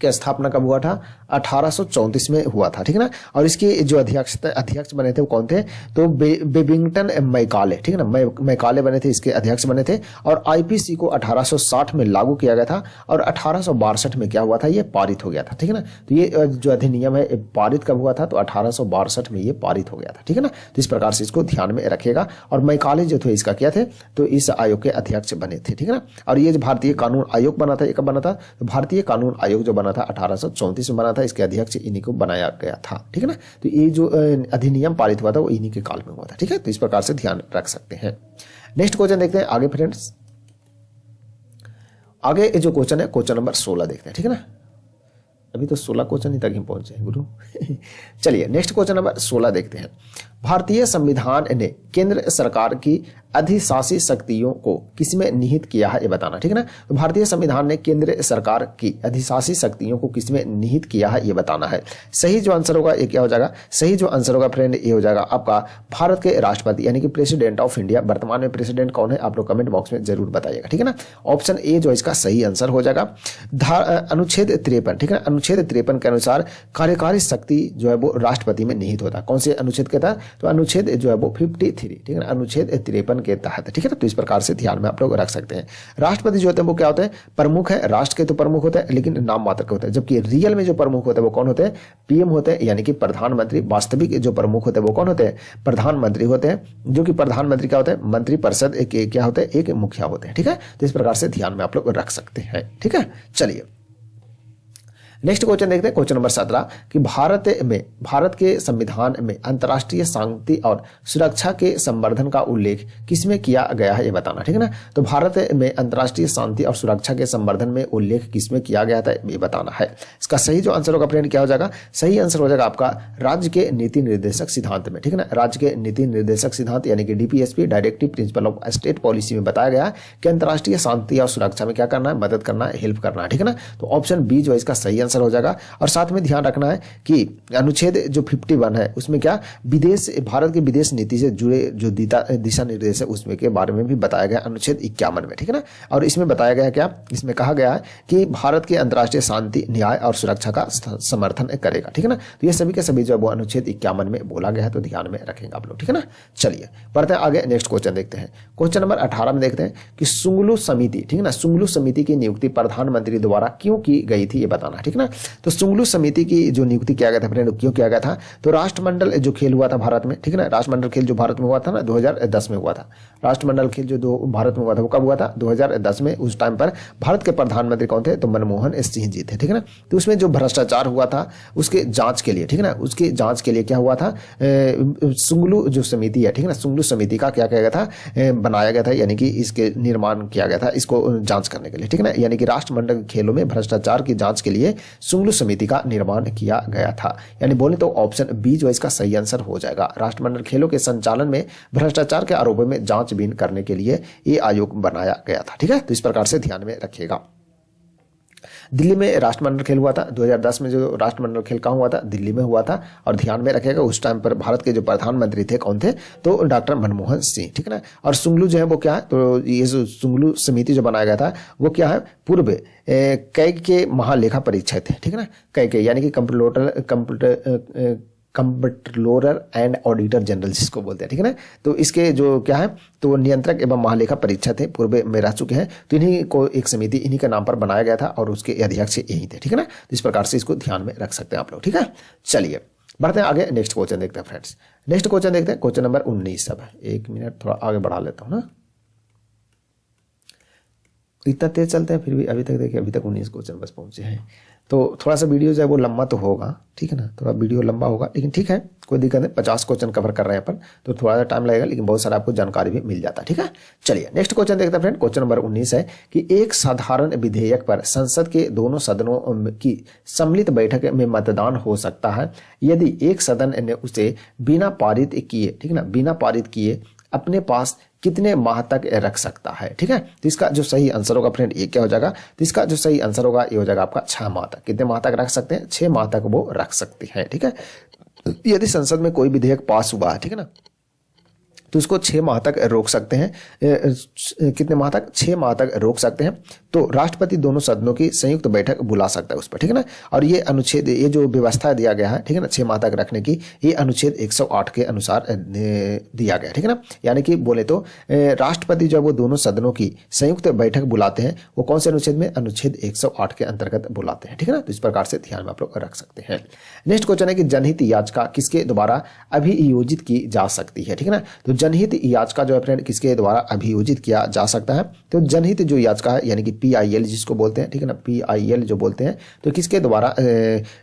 की स्थापना कब हुआ था, 1834 में हुआ था, ठीक है ना। और इसके जो अध्यक्ष बने थे वो कौन थे, तो बेबिंगटन मैकाले, ठीक है ना, मैकाले बने थे, इसके अध्यक्ष बने थे। और आईपीसी को 1860 में लागू किया गया था और 1862 में क्या हुआ था, ये पारित हो गया था, ठीक है ना। तो ये जो अधिनियम है पारित कब हुआ था, तो 1862 में ये पारित हो गया था, ठीक है ना। तो इस प्रकार से इसको ध्यान में रखिएगा। और मैकाले जो थे इसका क्या थे, तो इस आयोग के अध्यक्ष बने थे, ठीक है ना। और ये जो भारतीय कानून आयोग बना था ये कब बना था, तो भारतीय कानून आयोग जो बना था 1834 में बना था। इसके अध्यक्ष इन्हीं को बनाया गया था, ठीक है ना। तो ये जो अधिनियम पारित हुआ था वो इन्हीं के काल में हुआ था, ठीक है। तो इस प्रकार से ध्यान रख सकते हैं। नेक्स्ट क्वेश्चन देखते हैं आगे फ्रेंड्स। आगे जो क्वेश्चन है क्वेश्चन नंबर 16 देखते हैं, ठीक है ना। अभी तो 16 क्वेश्चन ही तक ही पहुंचे हैं गुरु। चलिए नेक्स्ट क्वेश्चन नंबर 16 देखते हैं। भारतीय संविधान ने केंद्र सरकार की अधिशासी शक्तियों को किसमें निहित किया है ये बताना, ठीक है ना। तो भारतीय संविधान ने केंद्र सरकार की अधिशासी शक्तियों को किसमें निहित किया है ये बताना है। सही जो आंसर होगा ये क्या हो जाएगा, सही जो आंसर होगा फ्रेंड ये हो जाएगा आपका भारत के राष्ट्रपति यानी कि प्रेसिडेंट ऑफ इंडिया। वर्तमान में प्रेसिडेंट कौन है आप लोग कमेंट बॉक्स में जरूर बताइएगा, ठीक है ना। ऑप्शन ए जो इसका सही आंसर हो जाएगा। अनुच्छेद 53, ठीक है, अनुच्छेद 53 के अनुसार कार्यकारी शक्ति जो है वो राष्ट्रपति में निहित होता है। कौन से अनुच्छेद के तहत, तो अनुच्छेद जो है वो 53, ठीक है ना, अनुच्छेद 53 के तहत, ठीक है ना। तो इस प्रकार से ध्यान में आप लोग रख सकते हैं। राष्ट्रपति जो होते हैं वो क्या होते हैं, प्रमुख है, राष्ट्र के तो प्रमुख होते हैं लेकिन नाम मात्र के होते हैं, जबकि रियल में जो प्रमुख होते हैं वो कौन होते हैं, पीएम होते हैं, यानी कि प्रधानमंत्री। वास्तविक जो प्रमुख होते हैं वो कौन होते हैं, प्रधानमंत्री होते हैं, जो कि प्रधानमंत्री क्या होते हैं, मंत्रिपरिषद एक क्या होते हैं, एक मुखिया होते हैं, ठीक है। तो इस प्रकार से ध्यान में आप लोग रख सकते हैं, ठीक है। चलिए नेक्स्ट क्वेश्चन देखते हैं, क्वेश्चन नंबर 17 कि भारत के संविधान में अंतर्राष्ट्रीय शांति और सुरक्षा के संवर्धन का उल्लेख किसमें किया गया है, ये बताना, ठीक है ना। तो भारत में अंतर्राष्ट्रीय शांति और सुरक्षा के संवर्धन में उल्लेख किसमें किया गया था, ये बताना है। इसका सही जो आंसर होगा फ्रेंड क्या हो जाएगा, सही आंसर हो जाएगा आपका राज्य के नीति निर्देशक सिद्धांत में, ठीक है ना। राज्य के नीति निर्देशक सिद्धांत यानी कि DPSP, directive principle of state policy में बताया गया कि अंतर्राष्ट्रीय शांति और सुरक्षा में क्या करना है, मदद करना है, हेल्प करना है, ठीक है ना। तो ऑप्शन बी जो है इसका सही आंसर हो जाएगा। और साथ में ध्यान रखना है कि अनुच्छेद जो 51 है उसमें क्या भारत की विदेश नीति से जुड़े जो दिशा निर्देश है उसमें के बारे में भी बताया गया अनुच्छेद 51 में, ठीक है ना। और इसमें बताया गया क्या, इसमें कहा गया है कि भारत के अंतर्राष्ट्रीय शांति, न्याय और सुरक्षा का समर्थन करेगा, ठीक है ना। तो ये सभी के सभी जो है वो अनुच्छेद 51 में बोला गया है, तो ध्यान में रखेंगे आप लोग, ठीक है ना। चलिए बढ़ते हैं आगे, नेक्स्ट क्वेश्चन देखते हैं। क्वेश्चन नंबर 18 में देखते हैं कि सुंगलू समिति, ठीक है ना, सुंगलू समिति की नियुक्ति प्रधानमंत्री द्वारा क्यों की गई थी, ये बताना, ठीक है ना। तो सुंगलू समिति की जो नियुक्ति किया गया था फ्रेंड, क्यों किया गया था, तो राष्ट्रमंडल जो खेल हुआ था भारत में, ठीक है ना, राष्ट्रमंडल खेल जो भारत में हुआ था ना 2010 में हुआ था। राष्ट्रमंडल खेल जो भारत में हुआ था वो कब हुआ था, 2010 में। उस टाइम पर भारत के प्रधानमंत्री कौन थे, तो मनमोहन सिंह जी थे, ठीक है ना। तो उसमें जो भ्रष्टाचार हुआ था उसके जांच के लिए, ठीक है ना, उसके जांच के लिए क्या हुआ था, सुंगलू जो समिति है, ठीक है ना, सुंगलू समिति का क्या किया गया था, बनाया गया था, यानी कि इसके निर्माण किया गया था इसको जांच करने के लिए, ठीक है ना। यानी कि राष्ट्रमंडल खेलों में भ्रष्टाचार की जांच के लिए सुंगलू समिति का निर्माण किया गया था। यानी बोले तो ऑप्शन बी जो इसका सही आंसर हो जाएगा। राष्ट्रमंडल खेलों के संचालन में भ्रष्टाचार के आरोपों में जांचबीन करने के लिए ये आयोग बनाया गया था, ठीक है। तो इस प्रकार से ध्यान में रखिएगा। दिल्ली में राष्ट्रमंडल खेल हुआ था 2010 में, जो राष्ट्रमंडल खेल कहाँ हुआ था, दिल्ली में हुआ था। और ध्यान में रखिएगा उस टाइम पर भारत के जो प्रधानमंत्री थे कौन थे, तो डॉक्टर मनमोहन सिंह, ठीक है ना। और सुंगलू जो है वो क्या है, तो ये जो सुंगलू समिति जो बनाया गया था वो क्या है, पूर्व कैग के महालेखा परीक्षक थे, ठीक है ना। कैग यानी कि कंप्ट्रोलर एंड ऑडिटर जनरल जिसको बोलते हैं, ठीक है ना। तो इसके जो क्या है, तो नियंत्रक एवं महालेखा परीक्षक थे, पूर्व में रह चुके हैं। तो इन्हीं को एक समिति इन्हीं के नाम पर बनाया गया था और उसके अध्यक्ष यही थे, ठीक है ना। तो इस प्रकार से इसको ध्यान में रख सकते हैं आप लोग, ठीक है। चलिए बढ़ते हैं आगे, नेक्स्ट क्वेश्चन देखते हैं फ्रेंड्स। नेक्स्ट क्वेश्चन देखते हैं, क्वेश्चन नंबर 19। अब 1 मिनट थोड़ा आगे बढ़ा लेता हूँ ना, इतना तेज चलते हैं फिर भी अभी तक देखिए, अभी तक 19 क्वेश्चन बस पहुंचे हैं। तो थोड़ा सा वीडियो जो है वो लंबा तो होगा, ठीक है ना, थोड़ा वीडियो लंबा होगा, लेकिन ठीक है कोई दिक्कत नहीं। 50 क्वेश्चन कवर कर रहे हैं अपन, तो थोड़ा सा टाइम लगेगा लेकिन बहुत सारा आपको जानकारी भी मिल जाता है, ठीक है। चलिए नेक्स्ट क्वेश्चन देखते हैं फ्रेंड। क्वेश्चन नंबर 19 है कि एक साधारण विधेयक पर संसद के दोनों सदनों की सम्मिलित बैठक में मतदान हो सकता है यदि एक सदन ने उसे बिना पारित किए, ठीक है ना, बिना पारित किए अपने पास कितने माह तक रख सकता है, ठीक है। तो इसका जो सही आंसर होगा फ्रेंड ये क्या हो जाएगा, तो इसका जो सही आंसर होगा ये हो जाएगा आपका 6 माह तक। कितने माह तक रख सकते हैं, 6 माह तक वो रख सकते हैं, ठीक है। यदि संसद में कोई विधेयक पास हुआ है, ठीक है ना, तो उसको 6 माह तक रोक सकते हैं। कितने माह तक, 6 माह तक रोक सकते हैं। तो राष्ट्रपति दोनों सदनों की संयुक्त बैठक बुला सकता है उस पर, ठीक है ना। और ये अनुच्छेद, ये जो व्यवस्था दिया गया है, ठीक है ना, 6 माह तक रखने की, ये अनुच्छेद 108 के अनुसार दिया गया, ठीक है ना। यानी कि बोले तो राष्ट्रपति जब वो दोनों सदनों की संयुक्त बैठक बुलाते हैं वो कौन से अनुच्छेद में, अनुच्छेद 108 के अंतर्गत बुलाते हैं, ठीक है ना। तो इस प्रकार से ध्यान में आप लोग रख सकते हैं। नेक्स्ट क्वेश्चन है कि जनहित याचिका किसके द्वारा अभियोजित की जा सकती है, ठीक है ना। तो जनहित याचिका जो है फ्रेंड किसके द्वारा अभियोजित किया जा सकता है, तो जनहित जो याचिका है यानी कि PIL जिसको बोलते हैं, ठीक है ना, PIL जो बोलते हैं, तो किसके द्वारा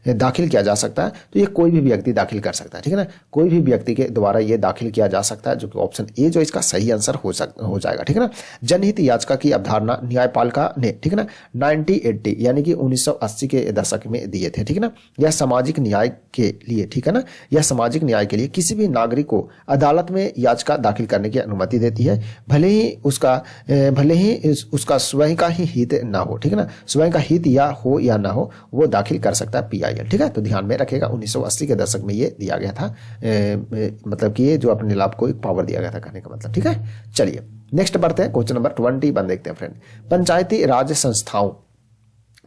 दाखिल किया जा सकता है, तो ये कोई भी व्यक्ति दाखिल कर सकता है, ठीक है ना, कोई भी व्यक्ति के द्वारा ये दाखिल किया जा सकता है, जो कि ऑप्शन ए जो इसका सही आंसर हो जाएगा, ठीक है ना। जनहित याचिका की अवधारणा न्यायपालिका ने, ठीक है ना, 1980 यानी कि 1980 के दशक में दिए थे, ठीक है ना। यह सामाजिक न्याय के लिए, ठीक है ना, यह सामाजिक न्याय के लिए किसी भी नागरिक को अदालत में याचिका दाखिल करने की अनुमति देती है, भले ही उसका स्वयं का ही हित ना हो, ठीक है ना, स्वयं का हित या ना हो वो दाखिल कर सकता है PIL, ठीक है। तो ध्यान में रखिएगा 1980 के दशक में ये दिया गया था, मतलब कि ये जो अपने लाभ को एक पावर दिया गया था कहने का मतलब, ठीक है। चलिए नेक्स्ट बढ़ते हैं, क्वेश्चन नंबर 21 देखते हैं फ्रेंड। पंचायती राज संस्थाओं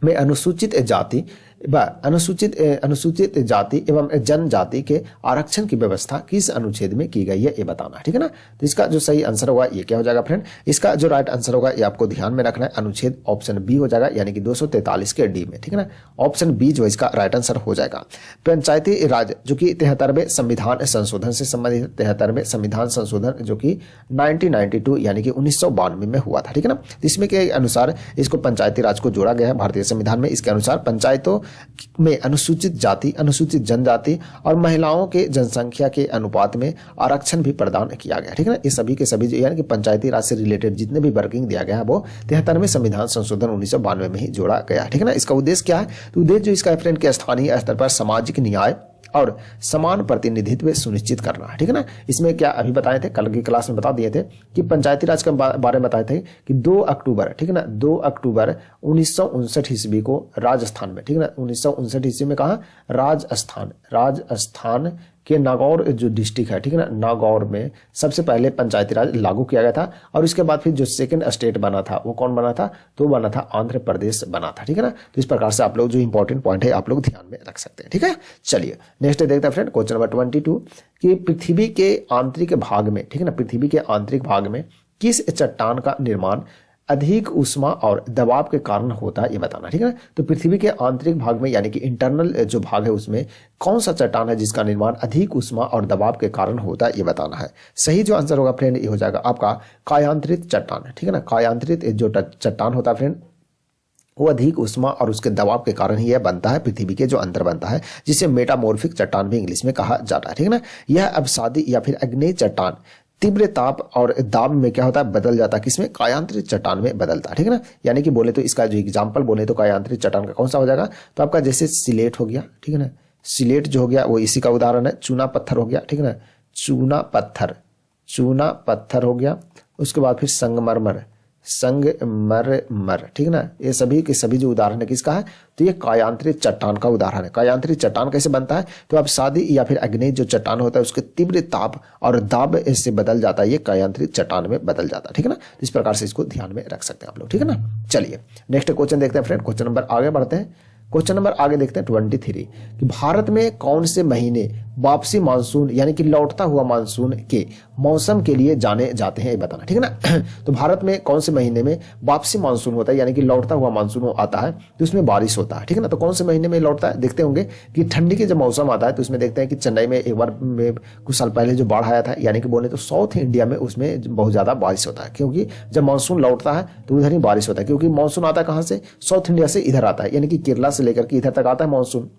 में अनुसूचित जाति व अनुसूचित जाति एवं जनजाति के आरक्षण की व्यवस्था किस अनुच्छेद में की गई है ये बताना है, ठीक है ना। तो इसका जो सही आंसर होगा ये क्या हो जाएगा फ्रेंड, इसका जो राइट आंसर होगा ये आपको ध्यान में रखना है, अनुच्छेद ऑप्शन बी हो जाएगा, यानी कि 243 के डी में, ठीक है ना। ऑप्शन बी जो इसका राइट आंसर हो जाएगा। पंचायती राज जो कि 73वें संविधान संशोधन से संबंधित, 73वें संविधान संशोधन जो कि 1992 यानी कि 1992 में हुआ था, ठीक है ना। इसमें के अनुसार इसको पंचायती राज को जोड़ा गया है भारतीय संविधान में। इसके अनुसार पंचायतों में अनुसूचित जाति, अनुसूचित जनजाति और महिलाओं के जनसंख्या के अनुपात में आरक्षण भी प्रदान किया गया, ठीक है ना। ये सभी के सभी यानी कि पंचायती राज से रिलेटेड जितने भी वर्किंग दिया गया है वो 73वें संविधान संशोधन 1992 में ही जोड़ा गया, ठीक है ना। इसका उद्देश्य क्या है, तो उद्देश्य जो इसका फ्रेंड के स्थानीय स्तर पर सामाजिक न्याय और समान प्रतिनिधित्व सुनिश्चित करना है, ठीक है ना। इसमें क्या अभी बताए थे, कल की क्लास में बता दिए थे कि पंचायती राज के बारे में बताए थे कि 2 अक्टूबर, ठीक है ना, 2 अक्टूबर 1959 ईस्वी को राजस्थान में, ठीक है ना, 1959 ईस्वी में कहा राजस्थान के नागौर जो डिस्ट्रिक्ट है, ठीक है ना, नागौर में सबसे पहले पंचायती राज लागू किया गया था। और इसके बाद फिर जो सेकंड स्टेट बना था वो कौन बना था, तो बना था आंध्र प्रदेश बना था, ठीक है ना। तो इस प्रकार से आप लोग जो इंपॉर्टेंट पॉइंट है आप लोग ध्यान में रख सकते हैं, ठीक है। चलिए नेक्स्ट देखते हैं फ्रेंड क्वेश्चन नंबर 22 कि पृथ्वी के आंतरिक भाग में, ठीक है ना, पृथ्वी के आंतरिक भाग में किस चट्टान का निर्माण अधिक ऊष्मा और दबाव के कारण होता है ये बताना, ठीक है ना। तो पृथ्वी के आंतरिक भाग में यानी कि इंटरनल जो भाग है उसमें कौन सा चट्टान है जिसका निर्माण अधिक ऊष्मा और दबाव के कारण होता है ये बताना है। सही जो आंसर होगा फ्रेंड ये हो जाएगा आपका कायांतरित चट्टान, ठीक है ना। कायांतरित जो चट्टान होता है फ्रेंड वो अधिक ऊष्मा और उसके दबाव के कारण ही यह बनता है, पृथ्वी के जो अंदर बनता है, जिसे मेटामॉर्फिक चट्टान भी इंग्लिश में कहा जाता है, ठीक है ना। यह अवसादी या फिर अग्नेय चट्टान तीव्र ताप और दाब में क्या होता है, बदल जाता है, किसमें, कायांतरित चट्टान में बदलता है, ठीक है ना। यानी कि बोले तो इसका जो एग्जांपल बोले तो कायांतरित चट्टान का कौन सा हो जाएगा, तो आपका जैसे सिलेट हो गया, ठीक है ना, सिलेट जो हो गया वो इसी का उदाहरण है। चूना पत्थर हो गया, ठीक है ना, चूना पत्थर हो गया। उसके बाद फिर संगमरमर, ठीक है ना। ये सभी के सभी जो उदाहरण है किसका है, तो ये कायांतरित चट्टान का उदाहरण है। कायांतरित चट्टान कैसे बनता है, तो अब शादी या फिर अग्नि जो चट्टान होता है उसके तीव्र ताप और दाब से बदल जाता है, ये कायांतरित चट्टान में बदल जाता है, ठीक है ना। इस प्रकार से इसको ध्यान में रख सकते हैं आप लोग, ठीक है ना। चलिए नेक्स्ट क्वेश्चन देखते हैं फ्रेंड, क्वेश्चन नंबर आगे बढ़ते हैं। क्वेश्चन नंबर आगे देखते हैं 23 कि भारत में कौन से महीने वापसी मानसून यानी कि लौटता हुआ मानसून के मौसम के लिए जाने जाते हैं ये बताना, ठीक है ना। तो भारत में कौन से महीने में वापसी मानसून होता है यानी कि लौटता हुआ मानसून आता है, तो उसमें बारिश होता है, ठीक है ना। तो कौन से महीने में लौटता है, देखते होंगे कि ठंडी के जब मौसम आता है तो उसमें देखते हैं कि चेन्नई में एक बार में कुछ साल पहले जो बाढ़ आया था, यानी कि बोले तो साउथ इंडिया में उसमें बहुत ज्यादा बारिश होता है, क्योंकि जब मानसून लौटता है तो उधर ही बारिश होता है, क्योंकि मानसून आता है कहाँ से, साउथ इंडिया से इधर आता है, यानी कि केरला से लेकर के इधर तक आता है मानसून,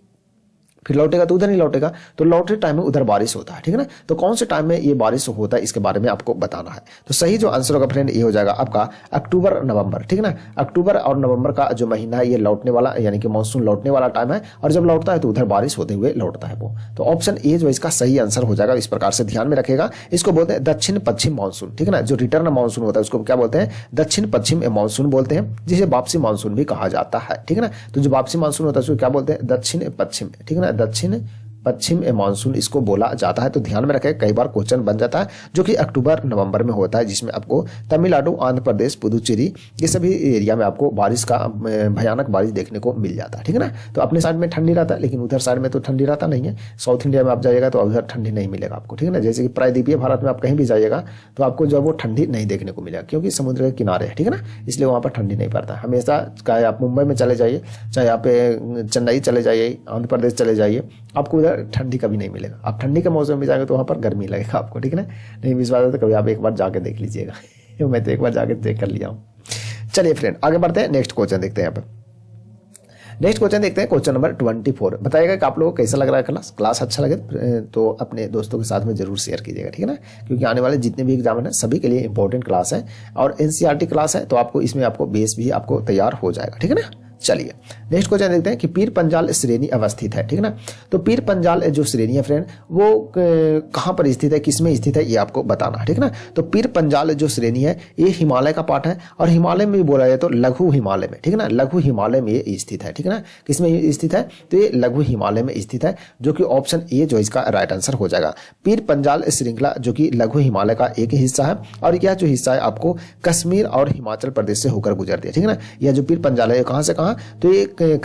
फिर लौटेगा तो उधर नहीं लौटेगा, तो लौटते टाइम में उधर बारिश होता है, ठीक है ना। तो कौन से टाइम में ये बारिश होता है इसके बारे में आपको बताना है। तो सही जो आंसर होगा फ्रेंड ये हो जाएगा आपका अक्टूबर नवंबर, ठीक है ना। अक्टूबर और नवंबर का जो महीना है ये लौटने वाला यानी कि मानसून लौटने वाला टाइम है, और जब लौटता है तो उधर बारिश होते हुए लौटता है वो। तो ऑप्शन ए जो इसका सही आंसर हो जाएगा, इस प्रकार से ध्यान में रखेगा। इसको बोलते हैं दक्षिण पश्चिम मानसून, ठीक है ना। जो रिटर्न मानसून होता है उसको क्या बोलते हैं, दक्षिण पश्चिम मानसून बोलते हैं, जिसे वापसी मानसून भी कहा जाता है, ठीक है ना। तो जो वापसी मानसून होता है उसको क्या बोलते हैं, दक्षिण पश्चिम, ठीक है ना, दक्षिण पश्चिम मानसून इसको बोला जाता है। तो ध्यान में रखें, कई बार क्वेश्चन बन जाता है जो कि अक्टूबर नवंबर में होता है, जिसमें आपको तमिलनाडु, आंध्र प्रदेश, पुदुचेरी ये सभी एरिया में आपको बारिश का भयानक बारिश देखने को मिल जाता है, ठीक है ना। तो अपने साइड में ठंडी रहता है, लेकिन उधर साइड में तो ठंडी रहता नहीं है। साउथ इंडिया में आप जाइएगा तो उधर ठंडी नहीं मिलेगा आपको, ठीक है ना। जैसे कि प्रायद्वीपीय भारत में आप कहीं भी जाइएगा तो आपको जो है वो ठंडी नहीं देखने को मिलेगा, क्योंकि समुद्र के किनारे है, ठीक है ना, इसलिए वहाँ पर ठंडी नहीं पड़ता हमेशा। चाहे आप मुंबई में चले जाइए, चाहे आप चेन्नई चले जाइए, आंध्र प्रदेश चले जाइए, आपको उधर ठंडी कभी नहीं मिलेगा। आप ठंडी के मौसम में जाएंगे तो वहाँ पर गर्मी लगेगा आपको, ठीक है ना। नहीं विश्वास है तो कभी आप एक बार जाके देख लीजिएगा। मैं तो एक बार जाके देख कर लिया हूँ। चलिए फ्रेंड आगे बढ़ते हैं, नेक्स्ट क्वेश्चन देखते हैं। यहाँ पर नेक्स्ट क्वेश्चन देखते हैं, क्वेश्चन नंबर 24। बताइएगा कि आप लोगों को कैसा लग रहा है क्लास अच्छा लगे तो अपने दोस्तों के साथ में जरूर शेयर कीजिएगा, ठीक है ना। क्योंकि आने वाले जितने भी एग्जाम है सभी के लिए इंपॉर्टेंट क्लास है, और एनसीईआरटी क्लास है, तो आपको इसमें आपको बेस भी आपको तैयार हो जाएगा, ठीक है ना। चलिए नेक्स्ट क्वेश्चन देखते हैं कि पीर पंजाल श्रेणी अवस्थित है, ठीक है ना। तो पीर पंजाल जो श्रेणी है फ्रेंड वो कहाँ पर स्थित है, किसमें स्थित है ये आपको बताना है, ठीक है ना। तो पीर पंजाल जो श्रेणी है ये हिमालय का पार्ट है, और हिमालय में भी बोला जाए तो लघु हिमालय में, ठीक है ना, लघु हिमालय में ये स्थित है, ठीक है ना। किसमें स्थित है, तो ये लघु हिमालय में स्थित है, जो कि ऑप्शन ए जो इसका राइट आंसर हो जाएगा। पीर पंजाल श्रृंखला जो कि लघु हिमालय का एक हिस्सा है, और यह जो हिस्सा है आपको कश्मीर और हिमाचल प्रदेश से होकर गुजरती है, ठीक है ना। यह जो पीर पंजाल है कहाँ से कहाँ, कहाँ, तो ये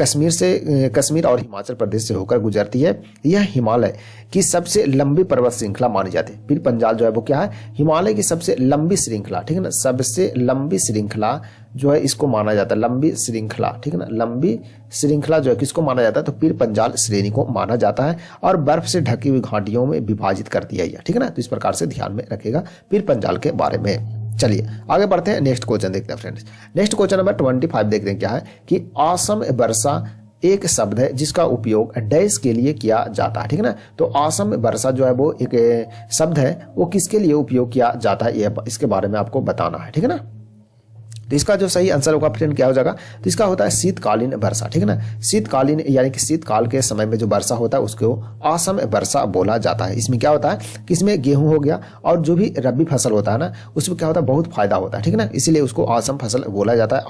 कश्मीर और हिमाचल प्रदेश से होकर गुजरती है। यह हिमालय की सबसे लंबी पर्वत श्रृंखला मानी जाती है। पीर पंजाल जो है वो क्या है, हिमालय की सबसे लंबी श्रृंखला, ठीक है ना, सबसे लंबी श्रृंखला जो है इसको माना जाता है, लंबी श्रृंखला, ठीक है ना, लंबी श्रृंखला जो है किसको माना जाता है, तो पीर पंजाल श्रेणी को माना जाता है और बर्फ से ढकी हुई घाटियों में विभाजित कर दिया गया, ठीक है ना। तो इस प्रकार से ध्यान में रखेगा पीर पंजाल के बारे में। चलिए आगे बढ़ते हैं, नेक्स्ट क्वेश्चन देखते हैं फ्रेंड्स। नेक्स्ट क्वेश्चन नंबर 25 देखते हैं क्या है कि असम वर्षा एक शब्द है जिसका उपयोग डैश के लिए किया जाता है, ठीक है ना। तो असम वर्षा जो है वो एक शब्द है, वो किसके लिए उपयोग किया जाता है, ये इसके बारे में आपको बताना है, ठीक है ना। तो इसका जो सही आंसर होगा फ्रेंड क्या हो जाएगा, तो इसका होता है शीतकालीन वर्षा, ठीक है ना। शीतकालीन यानी कि शीतकाल के समय में जो वर्षा होता है उसको असम वर्षा बोला जाता है। इसमें क्या होता है कि इसमें गेहूं हो गया और जो भी रबी फसल होता है ना उसमें क्या होता है, बहुत फायदा होता है, ठीक है ना। इसीलिए उसको असम फसल बोला जाता है,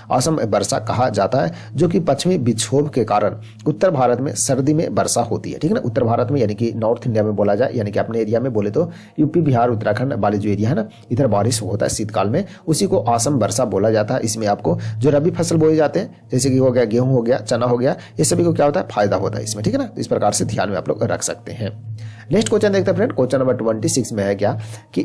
असम वर्षा कहा जाता है, जो कि पश्चिमी विक्षोभ के कारण उत्तर भारत में सर्दी में वर्षा होती है, ठीक है ना। उत्तर भारत में यानी कि नॉर्थ इंडिया में बोला जाए, यानी कि अपने एरिया में बोले तो यूपी बिहार उत्तराखंड वाले जो एरिया है ना, इधर बारिश होता है शीतकाल में, उसी को असम वर्षा बोला जाता है। इसमें आपको जो रबी फसल बोए जाते हैं जैसे कि हो गया गेहूं हो गया चना हो गया, ये सभी को क्या होता है, फायदा होता है इसमें, ठीक है ना। इस प्रकार से ध्यान में आप लोग रख सकते हैं। नेक्स्ट क्वेश्चन देखते हैं फ्रेंड, क्वेश्चन नंबर 26 में है क्या कि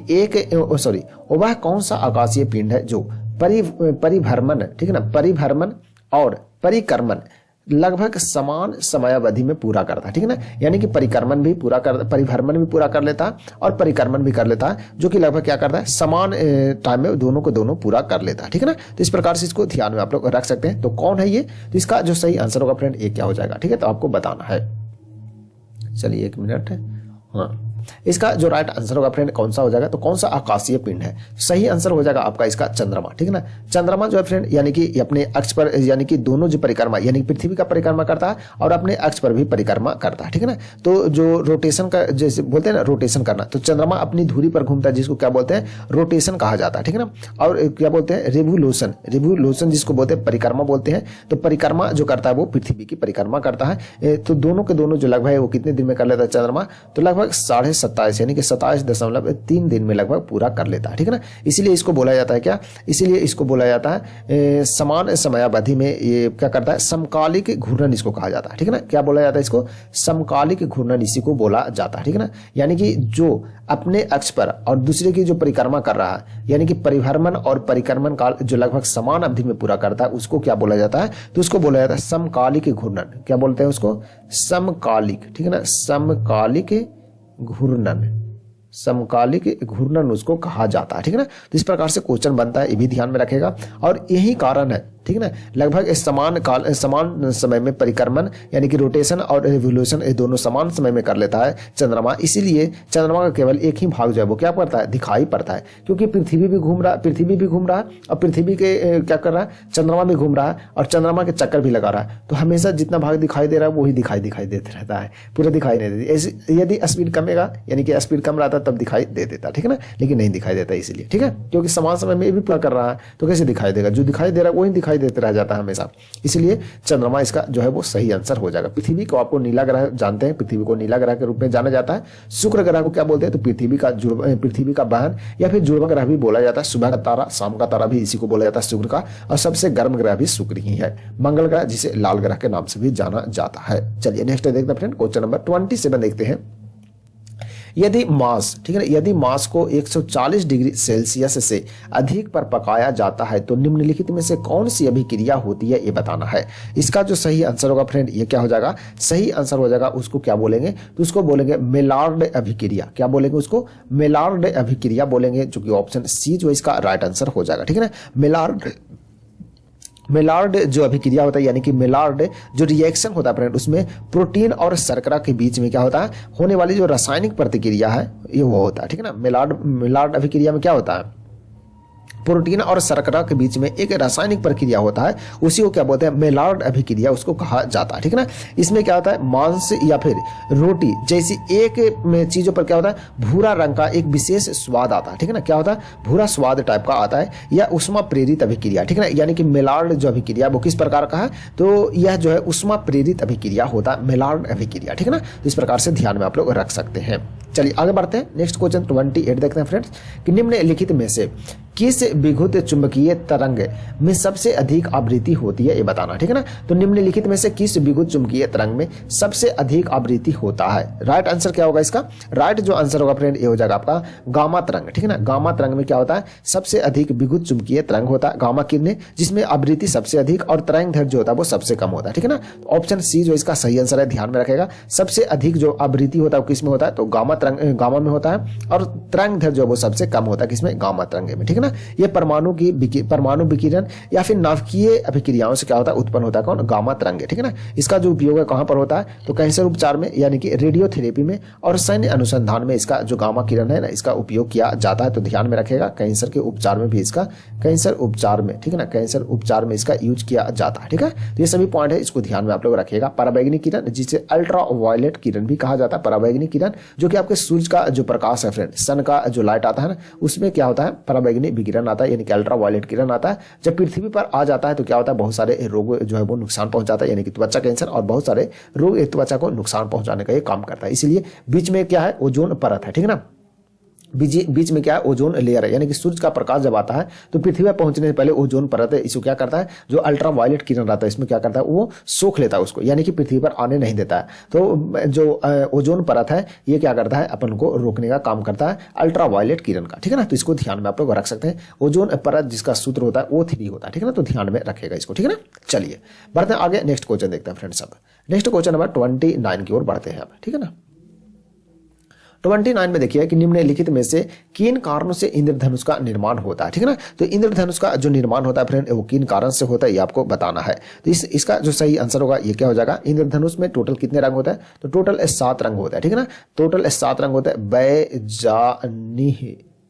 वह कौन सा आकाशीय पिंड है जो परिभ्रमण, ठीक है ना, परिभ्रमण और परिक्रमण लगभग समान समयावधि में पूरा करता है, ठीक है ना। यानी कि परिभ्रमण भी पूरा कर लेता है और परिक्रमण भी कर लेता है, जो कि लगभग क्या करता है, समान टाइम में दोनों को दोनों पूरा कर लेता है, ठीक है ना। तो इस प्रकार से इसको ध्यान में आप लोग रख सकते हैं। तो कौन है ये, तो इसका जो सही आंसर होगा फ्रेंड ये क्या हो जाएगा, ठीक है, तो आपको बताना है। चलिए 1 मिनट, हाँ, इसका जो राइट आंसर होगा फ्रेंड कौन सा हो जाएगा, तो कौन सा आकाशीय पिंड है, सही आंसर हो जाएगा आपका इसका चंद्रमा, ठीक है ना। चंद्रमा जो है फ्रेंड यानी कि अपने अक्ष पर यानी कि दोनों जो परिक्रमा यानी कि पृथ्वी का परिक्रमा करता है और अपने अक्ष पर भी परिक्रमा करता है, ठीक है ना। तो जो रोटेशन का जैसे बोलते हैं ना, रोटेशन करना, तो चंद्रमा अपनी धुरी पर घूमता है जिसको क्या बोलते हैं, रोटेशन कहा जाता है, ठीक है ना। और क्या बोलते हैं, रेवोल्यूशन जिसको बोलते हैं परिक्रमा बोलते हैं। तो परिक्रमा जो करता है वो पृथ्वी की परिक्रमा करता है। तो दोनों के दोनों जो लगभग है वो कितने दिन में कर लेता है चंद्रमा, तो लगभग 27.5 यानी कि 27.3 दिन में लगभग पूरा कर लेता है, ठीक है ना। इसीलिए इसको बोला जाता है क्या, इसीलिए इसको बोला जाता है समान समयावधि में ये क्या करता है, समकालिक घूर्णन इसको कहा जाता है, ठीक है ना। क्या बोला जाता है इसको, समकालिक घूर्णन इसी को बोला जाता है, ठीक है ना। यानी कि जो अपने अक्ष पर और दूसरे की जो परिक्रमा कर रहा है यानी कि परिभ्रमण और परिक्रमण काल जो लगभग समान अवधि में पूरा करता है उसको क्या बोला जाता है, तो उसको बोला जाता है समकालिक घूर्णन। क्या बोलते हैं उसको, समकालिक, ठीक है ना, समकालिक घूर्णन उसको कहा जाता है, ठीक है ना। तो इस प्रकार से क्वेश्चन बनता है, ये भी ध्यान में रखेगा। और यही कारण है, ठीक है ना, लगभग समान समय में परिक्रमण यानी कि रोटेशन और रिवोल्यूशन ये दोनों समान समय में कर लेता है चंद्रमा। इसीलिए चंद्रमा का केवल एक ही भाग जो है वो क्या पड़ता है, दिखाई पड़ता है, क्योंकि पृथ्वी भी घूम रहा है और पृथ्वी के क्या कर रहा है, चंद्रमा भी घूम रहा है और चंद्रमा के चक्कर भी लगा रहा है। तो हमेशा जितना भाग दिखाई दे रहा है वही दिखाई देते रहता है, पूरा दिखाई नहीं देती। यदि स्पीड कमेगा यानी कि स्पीड कम रहता तब दिखाई दे देता, ठीक है ना, लेकिन नहीं दिखाई देता इसलिए, ठीक है, क्योंकि समान समय में भी पूरा कर रहा है तो कैसे दिखाई देगा, जो दिखाई दे रहा है वही दिखाई देते रह जाता है हमेशा। इसलिए चंद्रमा इसका जो है वो सही आंसर हो जाएगा। पृथ्वी को आपको नीला ग्रह जानते हैं, पृथ्वी को नीला ग्रह के रूप में जाना जाता है। शुक्र ग्रह को क्या बोलते हैं, तो पृथ्वी का बहन या फिर जुड़वा ग्रह भी बोला जाता है। सुबह का तारा शाम का तारा भी इसी को बोला जाता है शुक्र का, और सबसे गर्म ग्रह भी शुक्र ही है। मंगल ग्रह जिसे लाल ग्रह के नाम से भी जाना जाता है। चलिए नेक्स्ट देखते हैं फ्रेंड, क्वेश्चन नंबर 27 देखते हैं। यदि मांस, ठीक है ना, यदि मांस को 140 डिग्री सेल्सियस से अधिक पर पकाया जाता है तो निम्नलिखित में से कौन सी अभिक्रिया होती है ये बताना है। इसका जो सही आंसर होगा फ्रेंड ये क्या हो जाएगा, सही आंसर हो जाएगा उसको क्या बोलेंगे, तो उसको बोलेंगे मेलार्ड अभिक्रिया। क्या बोलेंगे उसको, मेलार्ड अभिक्रिया बोलेंगे, जो कि ऑप्शन सी जो इसका राइट आंसर हो जाएगा, ठीक है ना। मेलार्ड जो अभिक्रिया होता है यानी कि मेलार्ड जो रिएक्शन होता है फ्रेंड, उसमें प्रोटीन और शर्करा के बीच में क्या होता है, होने वाली जो रासायनिक प्रतिक्रिया है ये वो होता है, ठीक है ना। मेलार्ड अभिक्रिया में क्या होता है, प्रोटीन और शर्करा के बीच में एक रासायनिक प्रक्रिया होता है, उसी को क्या बोलते हैं, मेलार्ड अभिक्रिया उसको कहा जाता है, ठीक है ना। इसमें क्या होता है, मांस या फिर रोटी जैसी एक चीजों पर क्या होता है, भूरा रंग का एक विशेष स्वाद आता है, ठीक है ना। क्या होता है, भूरा स्वाद टाइप का आता है, या उष्मा प्रेरित अभिक्रिया, ठीक है ना। यानी कि मेलार्ड जो अभिक्रिया वो किस प्रकार का है, तो यह जो है उष्मा प्रेरित अभिक्रिया होता है, मेलार्ड अभिक्रिया, ठीक है ना। तो इस प्रकार से ध्यान में आप लोग रख सकते हैं। चलिए आगे बढ़ते हैं, नेक्स्ट क्वेश्चन 28 देखते हैं फ्रेंड्स कि निम्नलिखित में से किस विद्युत चुंबकीय तरंग में सबसे अधिक आवृत्ति होती है, ये बताना, ठीक है ना। तो निम्नलिखित में से किस विद्युत चुंबकीय तरंग में सबसे अधिक आवृत्ति होता है। राइट आंसर क्या होगा इसका, राइट जो आंसर होगा फ्रेंड ये हो जाएगा आपका गामा तरंग, ठीक है ना। गामा तरंग में क्या होता है, सबसे अधिक विद्युत चुंबकीय तरंग होता है, गामा किरणें, जिसमें आवृत्ति सबसे अधिक और तरंग दैर्घ्य जो होता है वो सबसे कम होता है, ठीक है ना। ऑप्शन सी जो इसका सही आंसर है, ध्यान में रखेगा। सबसे अधिक जो आवृत्ति होता है वो किसमें होता है, तो गामा में होता है, और तरंग दैर्घ्य जो वो सबसे कम होता है किसमें, गामा तरंग में, ठीक है ना। ये परमाणु विकिरण या फिर नाभिकीय अभिक्रियाओं से क्या होता है, उत्पन्न होता है कौन, गामा तरंग, ठीक है ना। इसका जो उपयोग है कहां पर होता है, तो कैंसर उपचार में यानी कि रेडियोथेरेपी में और सैन्य अनुसंधान में इसका जो गामा किरण है ना इसका उपयोग किया जाता है। तो ध्यान में रखेगा, कैंसर के उपचार में भी इसका, कैंसर उपचार में, ठीक है ना, कैंसर उपचार में इसका यूज किया जाता है, ठीक है। तो ये सभी पॉइंट है, इसको ध्यान में आप लोग रखिएगा। पराबैंगनी किरण जिसे अल्ट्रा वायलेट किरण भी कहा जाता है, पराबैंगनी किरण जो कि आपके सूर्य का जो प्रकाश है फ्रेंड, सन का जो लाइट आता है ना उसमें क्या होता है, पराबैंगनी विकिरण आता है यानी कि अल्ट्रा वायलेट किरण आता है। जब पृथ्वी पर आ जाता है तो क्या होता है, बहुत सारे रोग जो है वो नुकसान पहुंचाता है, यानी कि त्वचा कैंसर और बहुत सारे रोग त्वचा को नुकसान पहुंचाने का ये काम करता है। इसलिए बीच में क्या है, ओजोन परत है, ठीक है ना। बीच में क्या है, ओजोन लेयर है, यानी कि सूर्य का प्रकाश जब आता है तो पृथ्वी पर पहुंचने से पहले ओजोन परत है, इसको क्या करता है, जो अल्ट्रा वायलेट किरण आता है इसमें क्या करता है, वो सोख लेता है उसको, यानी कि पृथ्वी पर आने नहीं देता है। तो जो ओजोन परत है ये क्या करता है, अपन को रोकने का काम करता है अल्ट्रा वायलेट किरण का, ठीक है ना। तो इसको ध्यान में आप लोग रख सकते हैं। ओजोन परत जिसका सूत्र होता है O3 होता है, ठीक है ना। तो ध्यान में रखेगा इसको, ठीक है ना। चलिए बढ़ते हैं आगे, नेक्स्ट क्वेश्चन देखते हैं फ्रेंड्स। अब नेक्स्ट क्वेश्चन नंबर 29 की ओर बढ़ते हैं अब, ठीक है ना। 29 में देखिए कि निम्नलिखित में से किन कारणों से इंद्रधनुष का निर्माण होता है, ठीक है ना। तो इंद्रधनुष का जो निर्माण होता है फ्रेंड वो किन कारण से होता है ये आपको बताना है। तो इसका जो सही आंसर होगा ये क्या हो जाएगा, इंद्रधनुष में टोटल कितने रंग होता है, तो टोटल 7 रंग होता है, ठीक है ना। टोटल 7 रंग होता है, बैजानी,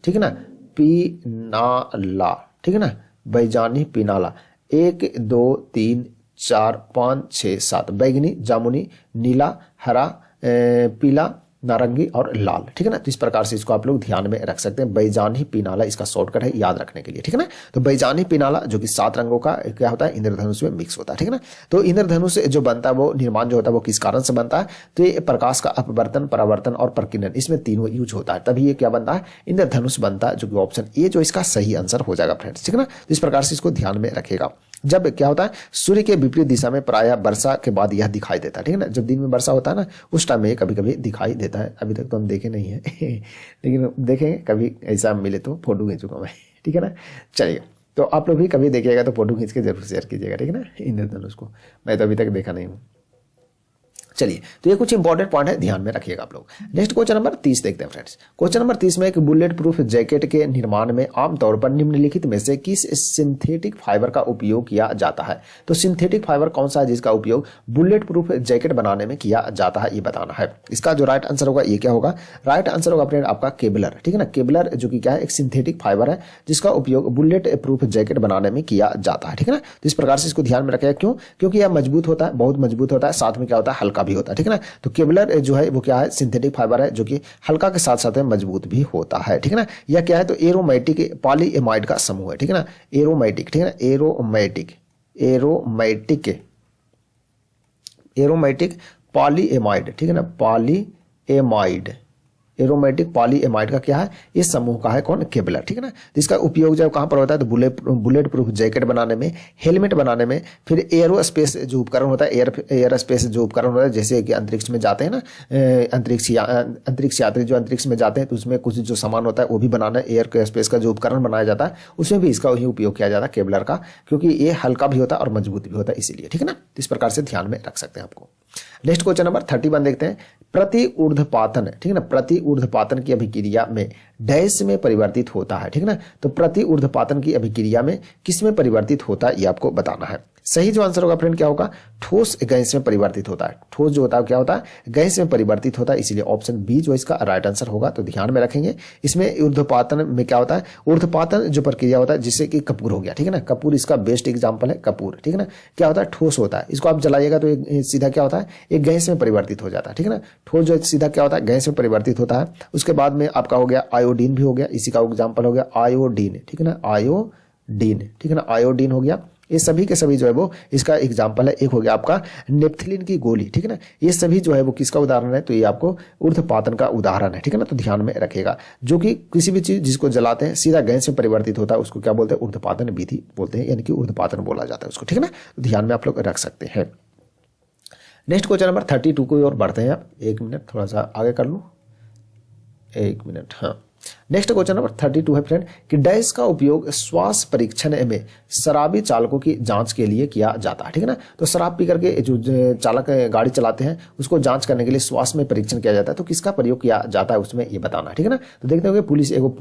ठीक है ना, पीनाला, ठीक है ना, बैजानी पीनाला, 1 2 3 4 5 6 7, बैगनी, जामुनी, नीला, हरा, पीला, नारंगी और लाल, ठीक है ना। तो इस प्रकार से इसको आप लोग ध्यान में रख सकते हैं। बैजानी पीनाला इसका शॉर्टकट है याद रखने के लिए, ठीक है ना। तो बैजानी पीनाला जो कि 7 रंगों का क्या होता है, इंद्रधनुष में मिक्स होता है, ठीक है ना। तो इंद्रधनुष जो बनता है वो निर्माण जो होता है वो किस कारण से बनता है, तो ये प्रकाश का अपवर्तन, परावर्तन और प्रकीर्णन, इसमें तीनों यूज होता है, तभी ये क्या बनता है, इंद्रधनुष बनता है, जो कि ऑप्शन ए जो इसका सही आंसर हो जाएगा फ्रेंड्स, ठीक है ना। तो इस प्रकार से इसको ध्यान में रखेगा। जब क्या होता है, सूर्य के विपरीत दिशा में प्रायः वर्षा के बाद यह दिखाई देता है, ठीक है ना। जब दिन में वर्षा होता है ना उस टाइम में कभी कभी दिखाई देता है। अभी तक तो हम देखे नहीं है लेकिन देखेंगे कभी, ऐसा मिले तो फोटो खींचूंगा मैं, ठीक है ना। चलिए तो आप लोग भी कभी देखिएगा तो फोटो खींच के जरूर शेयर कीजिएगा, ठीक है ना, इंद्रधनुष को। मैं तो अभी तक देखा नहीं हूँ। चलिए तो ये कुछ इंपॉर्टेंट पॉइंट है, ध्यान में रखिएगा आप लोग। नेक्स्ट क्वेश्चन नंबर 30 देखते हैं फ्रेंड्स। क्वेश्चन नंबर 30 में एक बुलेट प्रूफ जैकेट के निर्माण में आमतौर पर निम्नलिखित में से किस सिंथेटिक फाइबर का उपयोग किया जाता है। तो सिंथेटिक फाइबर कौन सा है जिसका उपयोग बुलेट प्रूफ जैकेट बनाने में किया जाता है, ये बताना है। इसका जो राइट आंसर होगा ये क्या होगा, राइट आंसर होगा फ्रेंड आपका केबलर, ठीक है ना। केबलर जो कि क्या है, एक सिंथेटिक फाइबर है जिसका उपयोग बुलेट प्रूफ जैकेट बनाने में किया जाता है, ठीक है ना। तो इस प्रकार से इसको ध्यान में रखेगा, क्यों, क्योंकि यह मजबूत होता है, बहुत मजबूत होता है, साथ में क्या होता है, हल्का भी होता है, ठीक है ना। तो केबलर जो है वो क्या है, सिंथेटिक फाइबर है जो कि हल्का के साथ साथ मजबूत भी होता है, ठीक है ना। यह क्या है, तो एरोमेटिक पॉलीएमाइड का समूह है, ठीक है ना, एरोमेटिक, ठीक है ना, एरोमेटिक पॉलीएमाइड, ठीक है ना, पॉलीएमाइड, एरोमेटिक पॉलीएमाइड का क्या है, इस समूह का है कौन, केबलर, ठीक है ना। तो इसका उपयोग जब कहां पर होता है, तो बुलेट प्रूफ जैकेट बनाने में, हेलमेट बनाने में, फिर एरोस्पेस जो उपकरण होता है, एयर स्पेस जो उपकरण होता है, जैसे कि अंतरिक्ष में जाते हैं ना, अंतरिक्ष यात्री जो अंतरिक्ष में जाते हैं तो उसमें कुछ जो सामान होता है वो भी बनाना, एयर स्पेस का जो उपकरण बनाया जाता है उसमें भी इसका वही उपयोग किया जाता है केबलर का, क्योंकि ये हल्का भी होता है और मजबूत भी होता है इसीलिए, ठीक है ना। इस प्रकार से ध्यान में रख सकते हैं आपको। नेक्स्ट क्वेश्चन नंबर 31 देखते हैं। प्रति ऊर्ध्वपातन, ठीक है ना, प्रति ऊर्ध्वपातन की अभिक्रिया में डैश में परिवर्तित होता है, ठीक है ना। तो प्रति ऊर्ध्वपातन की अभिक्रिया में किस में परिवर्तित होता है ये आपको बताना है। सही जो आंसर होगा फ्रेंड क्या होगा, ठोस गैस में परिवर्तित होता है। ठोस जो होता है क्या होता है, गैस में परिवर्तित होता है, इसलिए ऑप्शन बी जो इसका राइट आंसर होगा। तो ध्यान में रखेंगे, इसमें ऊर्ध्वपातन में क्या होता है, ऊर्ध्वपातन जो प्रक्रिया होता है जिससे कि कपूर हो गया, ठीक है ना, कपूर इसका बेस्ट एग्जाम्पल है कपूर, ठीक है ना। क्या होता है, ठोस होता है, इसको आप जलाइएगा तो सीधा क्या होता है, एक गैस में परिवर्तित हो जाता है, ठीक है ना। ठोस जो सीधा क्या होता है, गैस में परिवर्तित होता है। उसके बाद में आपका हो गया आयोडीन भी हो गया, इसी का एग्जाम्पल हो गया आयोडीन, ठीक है ना, आयोडीन, ठीक है ना, आयोडीन हो गया। ये सभी के सभी जो है वो इसका एग्जाम्पल है। एक हो गया आपका नेप्थिलिन की गोली, ठीक है ना, ये सभी जो है वो किसका उदाहरण है, तो ये आपको ऊर्ध्वपातन का उदाहरण है, ठीक है ना, तो ध्यान में रखेगा। जो कि किसी भी चीज जिसको जलाते हैं सीधा गैस में परिवर्तित होता है उसको क्या बोलते हैं, ऊर्ध्वपातन विधि बोलते हैं, यानी कि ऊर्ध्वपातन बोला जाता है उसको, ठीक है ना, तो ध्यान में आप लोग रख सकते हैं। नेक्स्ट क्वेश्चन नंबर 32 को और बढ़ते हैं आप, एक मिनट थोड़ा सा आगे कर लूँ, एक मिनट, हाँ। नेक्स्ट क्वेश्चन नंबर 32 है फ्रेंड कि डैश का उपयोग श्वास परीक्षण में शराबी चालकों की जांच के लिए किया जाता है, ठीक है ना, तो शराब पी करके जो चालक गाड़ी चलाते हैं उसको जांच करने के लिए श्वास में परीक्षण किया जाता है, तो किसका प्रयोग किया जाता है उसमें ये बताना है, ठीक है ना। तो देखते होंगे पुलिस एगो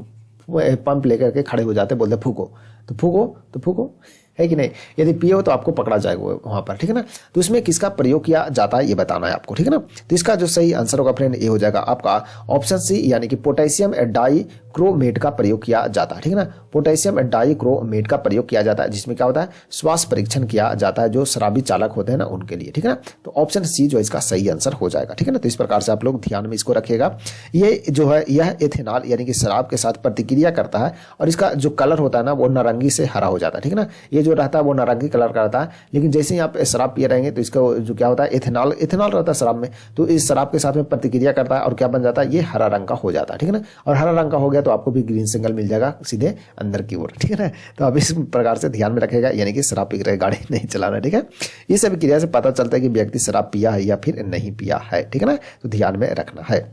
पंप लेकर के खड़े हो जाते हैं, बोलते फूको, तो फूको है कि नहीं, यदि पिए हो तो आपको पकड़ा जाएगा वहां पर, ठीक है ना। तो इसमें किसका प्रयोग किया जाता है ये बताना है आपको, ठीक है ना। तो इसका जो सही आंसर होगा फ्रेंड ये हो जाएगा आपका ऑप्शन सी, यानी कि पोटेशियम डाइक्रोमेट का प्रयोग किया जाता है, ठीक है ना, पोटेशियम डाइक्रोमेट का प्रयोग किया जाता है, जिसमें क्या होता है श्वास परीक्षण किया जाता है जो शराबी चालक होते हैं ना उनके लिए, ठीक है ना। तो ऑप्शन सी जो इसका सही आंसर हो जाएगा, ठीक है ना। तो इस प्रकार से आप लोग ध्यान में इसको रखिएगा। ये जो है यह एथेनॉल यानी कि शराब के साथ प्रतिक्रिया करता है और इसका जो कलर होता है ना वो नारंगी से हरा हो जाता है, ठीक है ना, ये जो रहता है वो नारंगी कलर का रहता है, लेकिन जैसे ही आप शराब पिए रहेंगे तो इसका जो क्या होता है एथेनॉल रहता है शराब में, तो इस शराब के साथ में प्रतिक्रिया करता है और क्या बन जाता है ये हरा रंग का हो जाता है, ठीक है ना। और हरा रंग का हो गया तो आपको भी ग्रीन सिग्नल मिल जाएगा सीधे अंदर की ओर, ठीक है ना। तो आप इस प्रकार से ध्यान में रखेगा, यानी कि शराब पी कर गाड़ी नहीं चलाना, ठीक है। इस सभी क्रिया से पता चलता है कि व्यक्ति शराब पिया है या फिर नहीं पिया है, ठीक है ना, तो ध्यान में रखना है।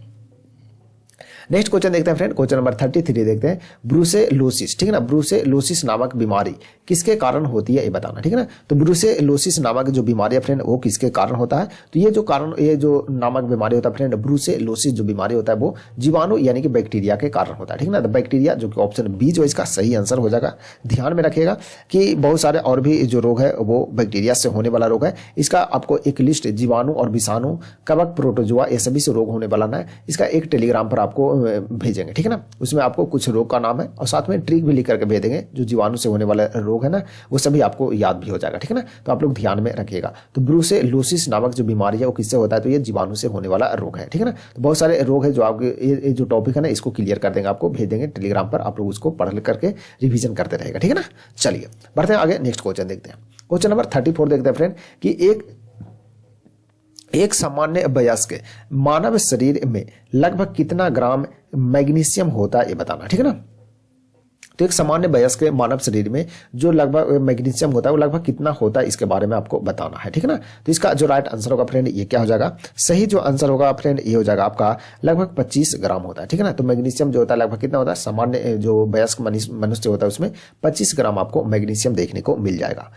नेक्स्ट क्वेश्चन देखते हैं फ्रेंड, क्वेश्चन नंबर 33 देखते हैं, ब्रूसेलोसिस, ठीक है ना, ब्रूसेलोसिस नामक बीमारी किसके कारण होती है ये बताना, ठीक है ना। तो ब्रूसेलोसिस नामक जो बीमारी है फ्रेंड वो किसके कारण होता है, तो ये जो नामक बीमारी होता है फ्रेंड, ब्रूसेलोसिस जो बीमारी होता है वो जीवाणु यानी कि बैक्टीरिया के कारण होता है, ठीक है ना। तो बैक्टीरिया जो कि ऑप्शन बी जो इसका सही आंसर हो जाएगा। ध्यान में रखिएगा कि बहुत सारे और भी जो रोग है वो बैक्टीरिया से होने वाला रोग है, इसका आपको एक लिस्ट जीवाणु और विषाणु कवक प्रोटोजोआ ये सभी से रोग होने वाला है, इसका एक टेलीग्राम पर आपको भेजेंगे, ठीक है ना। उसमें आपको कुछ रोग का नाम है और साथ में ट्रिक भी लिख करके भेज देंगे, जो जीवाणु से होने वाला रोग है ना वो सभी आपको याद भी हो जाएगा, ठीक है ना। तो आप लोग ध्यान में रखिएगा। तो ब्रूसेलोसिस नामक जो बीमारी है वो किससे होता है, तो ये जीवाणु से होने वाला रोग है, ठीक है ना। तो बहुत सारे रोग है जो आपके ये जो टॉपिक है ना इसको क्लियर कर देंगे, आपको भेज देंगे टेलीग्राम पर, आप लोग उसको पढ़ करके रिविजन करते रहेगा, ठीक है ना। चलिए बढ़ते हैं आगे, नेक्स्ट क्वेश्चन देखते हैं। क्वेश्चन नंबर 34 देखते हैं फ्रेंड कि एक सामान्य वयस्क मानव शरीर में लगभग कितना ग्राम मैग्नीशियम होता है ये बताना, ठीक है ना। तो एक सामान्य वयस्क मानव शरीर में जो लगभग मैग्नीशियम होता है वो लगभग कितना होता है इसके बारे में आपको बताना है, ठीक है ना। तो इसका जो राइट आंसर होगा फ्रेंड ये क्या हो जाएगा, सही जो आंसर होगा फ्रेंड ये हो जाएगा आपका लगभग 25 ग्राम होता है, ठीक है ना। तो मैग्नीशियम जो होता है लगभग कितना होता है, सामान्य जो वयस्क मनुष्य होता है उसमें 25 ग्राम आपको मैग्नीशियम देखने को मिल जाएगा।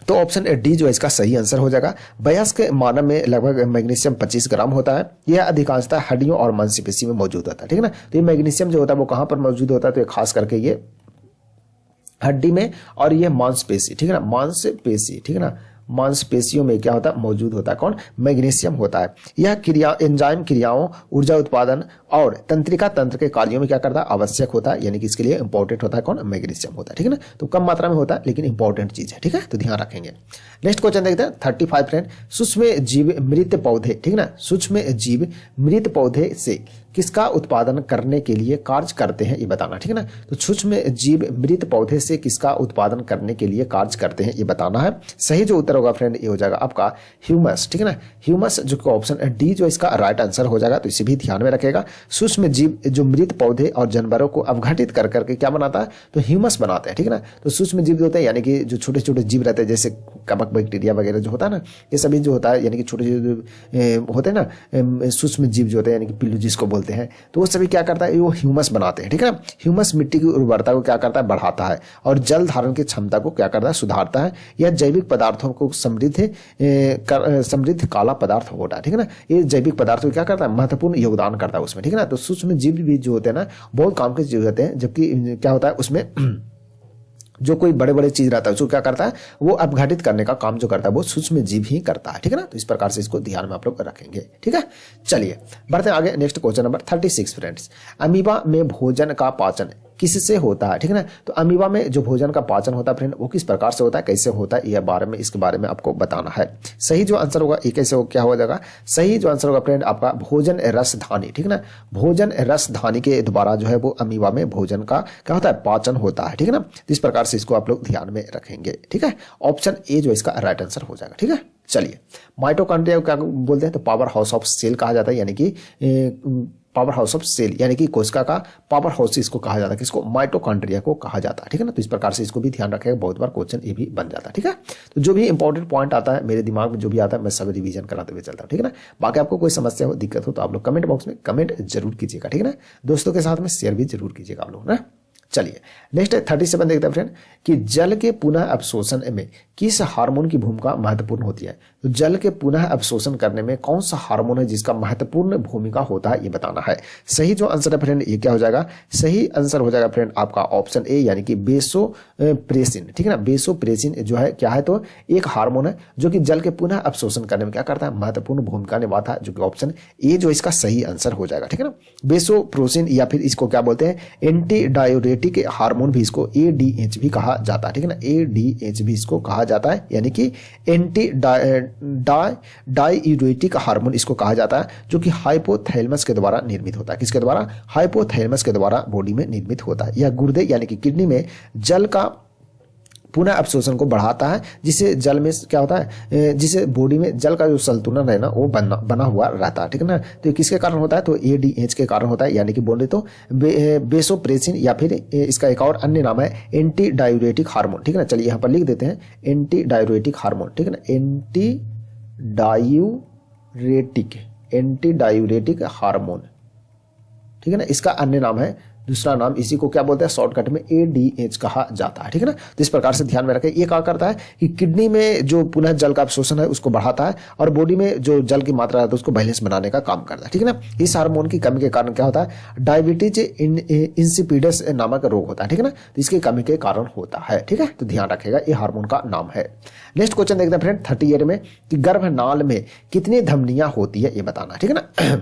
तो ऑप्शन डी जो है इसका सही आंसर हो जाएगा। वयस्क मानव में लगभग मैग्नीशियम 25 ग्राम होता है। यह अधिकांशतः हड्डियों और मांसपेशी में मौजूद होता है, ठीक है ना। तो ये मैग्नीशियम जो होता है वो कहाँ पर मौजूद होता है, तो ये खास करके ये हड्डी में और ये मांसपेशी, ठीक है ना, मांसपेशी, ठीक है ना, मांसपेशियों में क्या होता है मौजूद होता है कौन, मैग्नीशियम होता है। यह एंजाइम क्रियाओं, ऊर्जा उत्पादन और तंत्रिका तंत्र के कार्यों में क्या करता है आवश्यक होता है, यानी कि इसके लिए इंपॉर्टेंट होता है कौन, मैग्नीशियम होता है, ठीक है ना। तो कम मात्रा में होता है लेकिन इंपॉर्टेंट चीज है, ठीक है, तो ध्यान रखेंगे। नेक्स्ट क्वेश्चन देखते हैं 35 फ्रेंड, सूक्ष्म जीव मृत पौधे, ठीक है ना, सूक्ष्म जीव मृत पौधे से किसका उत्पादन करने के लिए कार्य करते हैं ये बताना, ठीक है ना। तो सूक्ष्म जीव मृत पौधे से किसका उत्पादन करने के लिए कार्य करते हैं ये बताना है। सही जो उत्तर होगा फ्रेंड ये हो जाएगा आपका ह्यूमस, ठीक है ना, ह्यूमस जो ऑप्शन डी जो इसका राइट आंसर हो जाएगा। तो इसे भी ध्यान में रखेगा। सूक्ष्म जीव जो मृत पौधे और जानवरों को अवघटित कर करके क्या बनाता है, तो ह्यूमस बनाते हैं, ठीक है ना। तो सूक्ष्म जीव होते हैं यानी कि जो छोटे छोटे जीव रहते हैं जैसे कवक बैक्टीरिया वगैरह जो होता है ना, ये सभी जो होता है यानी कि छोटे छोटे होते हैं ना सूक्ष्म जीव जो होते हैं यानी कि पिल्लू जिसको बोलते हैं, तो वो सभी क्या करता है वो ह्यूमस बनाते हैं, ठीक है ना। ह्यूमस मिट्टी की उर्वरता को क्या करता है बढ़ाता है और जल धारण की क्षमता को क्या करता है सुधारता है। यह जैविक पदार्थों को समृद्ध काला पदार्थ होता है, ठीक है ना। ये जैविक पदार्थ को क्या करता है महत्वपूर्ण योगदान करता है उसमें, ठीक है ना। तो सूक्ष्म जीव भी जो होते हैं ना बहुत काम के जीव होते हैं, जबकि क्या होता है उसमें जो कोई बड़े बड़े चीज रहता है उसको क्या करता है वो अपघटित करने का काम जो करता है वो सूक्ष्म जीव ही करता है, ठीक है ना। तो इस प्रकार से इसको ध्यान में आप लोग रखेंगे, ठीक है। चलिए बढ़ते हैं आगे, next question number 36 friends, amoeba में भोजन का पाचन किससे होता है, ठीक है ना। तो अमीबा में जो भोजन का पाचन होता है फ्रेंड वो किस प्रकार से होता है, कैसे होता है, यह बारे में इसके बारे में आपको बताना है। सही जो आंसर होगा ये कैसे हो क्या हो जाएगा, सही जो आंसर होगा फ्रेंड आपका भोजन रसधानी, ठीक है ना। भोजन रसधानी के द्वारा जो है वो अमीबा में भोजन का क्या होता है, पाचन होता है, ठीक है ना। तो इस प्रकार से इसको आप लोग ध्यान में रखेंगे, ठीक है। ऑप्शन ए जो इसका राइट आंसर हो जाएगा, ठीक है। चलिए माइटोकॉन्ड्रिया को क्या बोलते हैं, तो पावर हाउस ऑफ सेल कहा जाता है, यानी कि पावर हाउस ऑफ सेल यानी कि कोशिका का पावर हाउस इसको कहा जाता है, किसको, माइटोकॉन्ड्रिया को कहा जाता है, ठीक है ना। तो इस प्रकार से इसको भी ध्यान रखेगा, बहुत बार क्वेश्चन ये भी बन जाता है, ठीक है। तो जो भी इंपॉर्टेंट पॉइंट आता है मेरे दिमाग में जो भी आता है मैं सब रिवीजन कराते हुए चलता हूँ, ठीक है ना। बाकी आपको कोई समस्या हो दिक्कत हो तो आप लोग कमेंट बॉक्स में कमेंट जरूर कीजिएगा, ठीक है ना। दोस्तों के साथ में शेयर भी जरूर कीजिएगा आप लोग ना। चलिए नेक्स्ट 37 देखते हैं फ्रेंड कि जल के पुनः अवशोषण में किस हार्मोन की भूमिका महत्वपूर्ण होती है। तो जल के पुनः अवशोषण करने में कौन सा हार्मोन है जिसका महत्वपूर्ण भूमिका होता है ये बताना है। सही जो आंसर है फ्रेंड ये क्या हो जाएगा, सही आंसर हो जाएगा फ्रेंड आपका ऑप्शन ए यानी कि बेसोप्रेसिन, ठीक है ना। बेसोप्रेसिन जो है क्या है, तो एक हार्मोन है जो कि जल के पुनः अवशोषण करने में क्या करता है, महत्वपूर्ण भूमिका निभाता है, जो कि ऑप्शन ए जो इसका सही आंसर हो जाएगा, ठीक है ना। बेसोप्रेसिन या फिर इसको क्या बोलते हैं, एंटी डायूरेटिक हार्मोन भी इसको एडीएच भी कहा जाता है, ठीक है ना। एडीएच भी इसको कहा जाता है यानी कि एंटी डायूरेटिक हार्मोन इसको कहा जाता है, जो कि हाइपोथैलेमस के द्वारा निर्मित होता है। किसके द्वारा, हाइपोथैलेमस के द्वारा बॉडी में निर्मित होता है। यह गुर्दे यानी कि किडनी में जल का पुनः अवशोषण को बढ़ाता है, जिससे जल में क्या होता है, जिससे बॉडी में जल का जो संतुलन है ना वो बना हुआ रहता है, ठीक है ना। तो ये किसके कारण होता है, तो एडीएच के कारण होता है, यानी कि बोले तो बेसोप्रेसिन या फिर इसका एक और अन्य नाम है एंटी डायूरेटिक हार्मोन, ठीक है ना। चलिए यहाँ पर लिख देते हैं एंटी डायूरेटिक हार्मोन, ठीक है ना। एंटी डायूरेटिक हार्मोन, ठीक है ना। इसका अन्य नाम है, दूसरा नाम इसी को क्या बोलते हैं, शॉर्टकट में एडीएच कहा जाता है, ठीक है ना। तो इस प्रकार से ध्यान में रखें, ये क्या करता है कि किडनी में जो पुनः जल का अवशोषण है उसको बढ़ाता है और बॉडी में जो जल की मात्रा है तो उसको बैलेंस बनाने का काम करता है, ठीक है ना। इस हार्मोन की कमी के कारण क्या होता है, डायबिटीज इंसिपिडस नामक रोग होता है, ठीक है ना। तो इसकी कमी के कारण होता है, ठीक है। तो ध्यान रखेगा ये हार्मोन का नाम है। नेक्स्ट क्वेश्चन देखते हैं फ्रेंड 38 में कि गर्भनाल में कितनी धमनियां होती है ये बताना, ठीक है ना।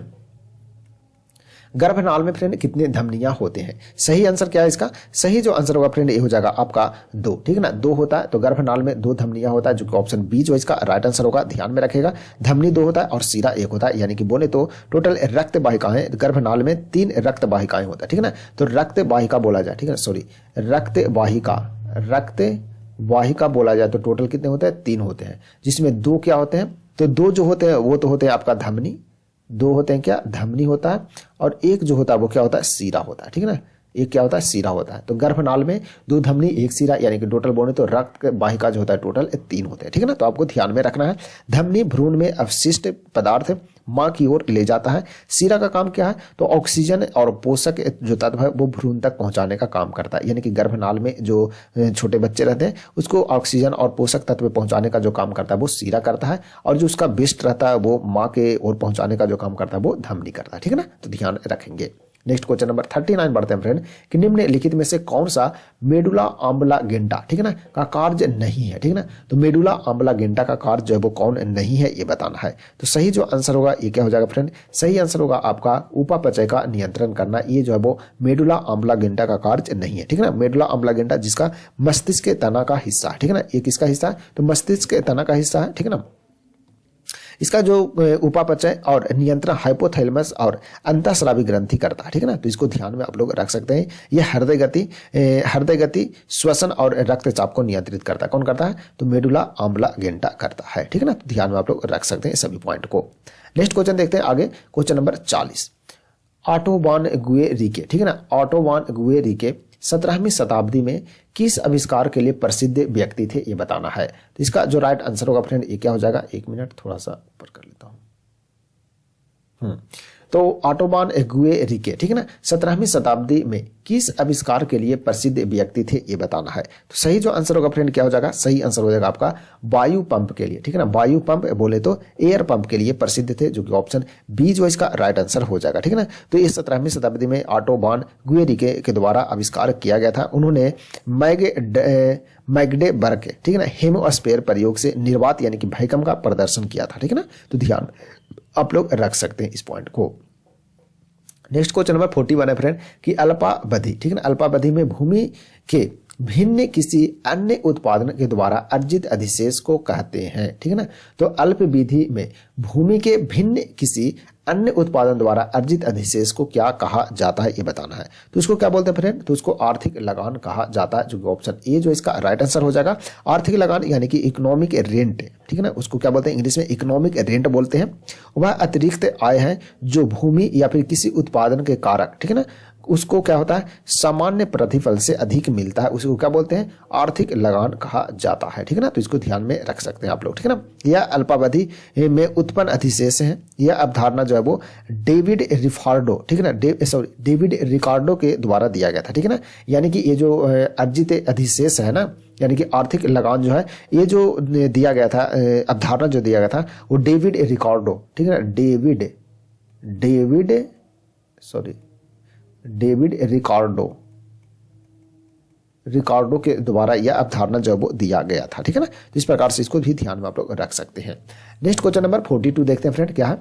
गर्भनाल में फ्रेंड कितने धमनियां होते हैं, सही आंसर क्या है इसका, सही जो आंसर होगा फ्रेंड ये हो जाएगा आपका 2, ठीक है ना। 2 होता है, तो गर्भनाल में 2 धमनियां होता है, जो कि ऑप्शन बी जो इसका राइट आंसर होगा। ध्यान में रखेगा धमनी 2 होता है और सिरा 1 होता है, यानी कि बोले तो टोटल रक्त वाहिकाएं गर्भनाल में 3 रक्त वाहिकाएं होता है, ठीक है ना। तो रक्त वाहिका बोला जाए, ठीक है, सॉरी रक्त वाहिका बोला जाए तो टोटल कितने होते हैं, 3 होते हैं, जिसमें 2 क्या होते हैं, तो 2 जो होते हैं वो तो होते हैं आपका धमनी, 2 होते हैं क्या, धमनी होता है, और 1 जो होता है वो क्या होता है, सीरा होता है, ठीक है ना। एक क्या होता है, सीरा होता है। तो गर्भनाल में 2 धमनी 1 सीरा यानी कि टोटल बोले तो रक्त वाहिका जो होता है टोटल 3 होते हैं, ठीक है ना। तो आपको ध्यान में रखना है, धमनी भ्रूण में अवशिष्ट पदार्थ मां की ओर ले जाता है। सीरा का काम क्या है, तो ऑक्सीजन और पोषक जो तत्व है वो भ्रूण तक पहुंचाने का काम करता है, यानी कि गर्भनाल में जो छोटे बच्चे रहते हैं उसको ऑक्सीजन और पोषक तत्व पहुंचाने का जो काम करता है वो सीरा करता है, और जो उसका वेस्ट रहता है वो माँ के ओर पहुंचाने का जो काम करता है वो धमनी करता है, ठीक है ना। तो ध्यान रखेंगे। नेक्स्ट क्वेश्चन नंबर 39 बढ़ते हैं फ्रेंड कि निम्नलिखित में से कौन सा मेडुला ऑम्बलागेंटा, ठीक है ना, का कार्य नहीं है, ठीक है ना। तो मेडुला ऑम्बलागेंटा का कार्य जो है वो कौन नहीं है ये बताना है। तो सही जो आंसर होगा ये क्या हो जाएगा फ्रेंड, सही आंसर होगा आपका उपापचय का नियंत्रण करना, ये जो है वो मेडुला ऑम्बलागेंटा का कार्य नहीं है, ठीक है ना। मेडुला ऑम्बलागेंटा जिसका मस्तिष्क के तना का हिस्सा है, ठीक है ना। ये किसका हिस्सा है, तो मस्तिष्क के तना का हिस्सा है, ठीक है ना। इसका जो उपापचय और नियंत्रण हाइपोथैलेमस और अंतःस्रावी ग्रंथि करता है, ठीक है ना। तो इसको ध्यान में आप लोग रख सकते हैं। यह हृदय गति श्वसन और रक्तचाप को नियंत्रित करता है, कौन करता है, तो मेडुला ऑम्बलागेंटा करता है, ठीक है ना। तो ध्यान में आप लोग रख सकते हैं सभी पॉइंट को। नेक्स्ट क्वेश्चन देखते हैं आगे, क्वेश्चन नंबर 40 ऑटो वान गुएरिके, ठीक है ना। ऑटो वान गुएरिके 17वीं शताब्दी में किस आविष्कार के लिए प्रसिद्ध व्यक्ति थे ये बताना है। तो इसका जो राइट आंसर होगा फ्रेंड ये क्या हो जाएगा, 1 मिनट थोड़ा सा ऊपर कर लेता हूं। तो ऑटोबान गुएरिके, ठीक है ना, 17वीं शताब्दी में किस आविष्कार के लिए प्रसिद्ध व्यक्ति थे ये बताना है। तो सही जो आंसर होगा फ्रेंड क्या हो जाएगा, सही आंसर हो जाएगा आपका वायु पंप के लिए, ठीक है ना। वायु पंप बोले तो एयर पंप के लिए प्रसिद्ध थे, जो कि ऑप्शन बी जो इसका राइट आंसर हो जाएगा, ठीक है ना। तो ये 17वीं शताब्दी में ऑटोबान गुएरिके के द्वारा आविष्कार किया गया था। उन्होंने मैग्डेबर्ग, ठीक है ना, हेमोस्फेयर प्रयोग से निर्वात यानी कि भैकम का प्रदर्शन किया था, ठीक है ना। तो ध्यान आप लोग रख सकते हैं इस पॉइंट को। नेक्स्ट क्वेश्चन नंबर 41 है फ्रेंड कि अल्पावधि, ठीक है ना, अल्पावधि में भूमि के भिन्न किसी अन्य उत्पादन के द्वारा अर्जित अधिशेष को कहते हैं, ठीक है ना। तो अल्पावधि में भूमि के भिन्न किसी अन्य उत्पादन द्वारा अर्जित अधिशेष को क्या कहा जाता है ये बताना है। तो इसको क्या बोलते हैं फ्रेंड, तो उसको आर्थिक लगान कहा जाता है, जो कि ऑप्शन ए जो इसका राइट आंसर हो जाएगा। आर्थिक लगान यानी कि इकोनॉमिक रेंट, ठीक है ना, उसको क्या बोलते हैं इंग्लिश में इकोनॉमिक रेंट बोलते हैं। वह अतिरिक्त आय है जो भूमि या फिर किसी उत्पादन के कारक, ठीक है ना, उसको क्या होता है सामान्य प्रतिफल से अधिक मिलता है, उसको क्या बोलते हैं आर्थिक लगान कहा जाता है, ठीक है ना। तो इसको ध्यान में रख सकते हैं आप लोग, ठीक है ना। यह अल्पावधि में उत्पन्न अधिशेष है। यह अवधारणा जो है वो डेविड रिकार्डो, ठीक है ना, डेविड रिकार्डो के द्वारा दिया गया था, ठीक है ना। यानी कि ये जो अर्जित अधिशेष है ना, यानी कि आर्थिक लगान जो है ये जो दिया गया था, अवधारणा जो दिया गया था वो डेविड रिकार्डो, ठीक है ना, डेविड रिकार्डो के द्वारा यह अवधारणा जो है वो दिया गया था, ठीक है ना। तो इस प्रकार से इसको भी ध्यान में आप लोग रख सकते हैं। नेक्स्ट क्वेश्चन नंबर 42 देखते हैं फ्रेंड, क्या है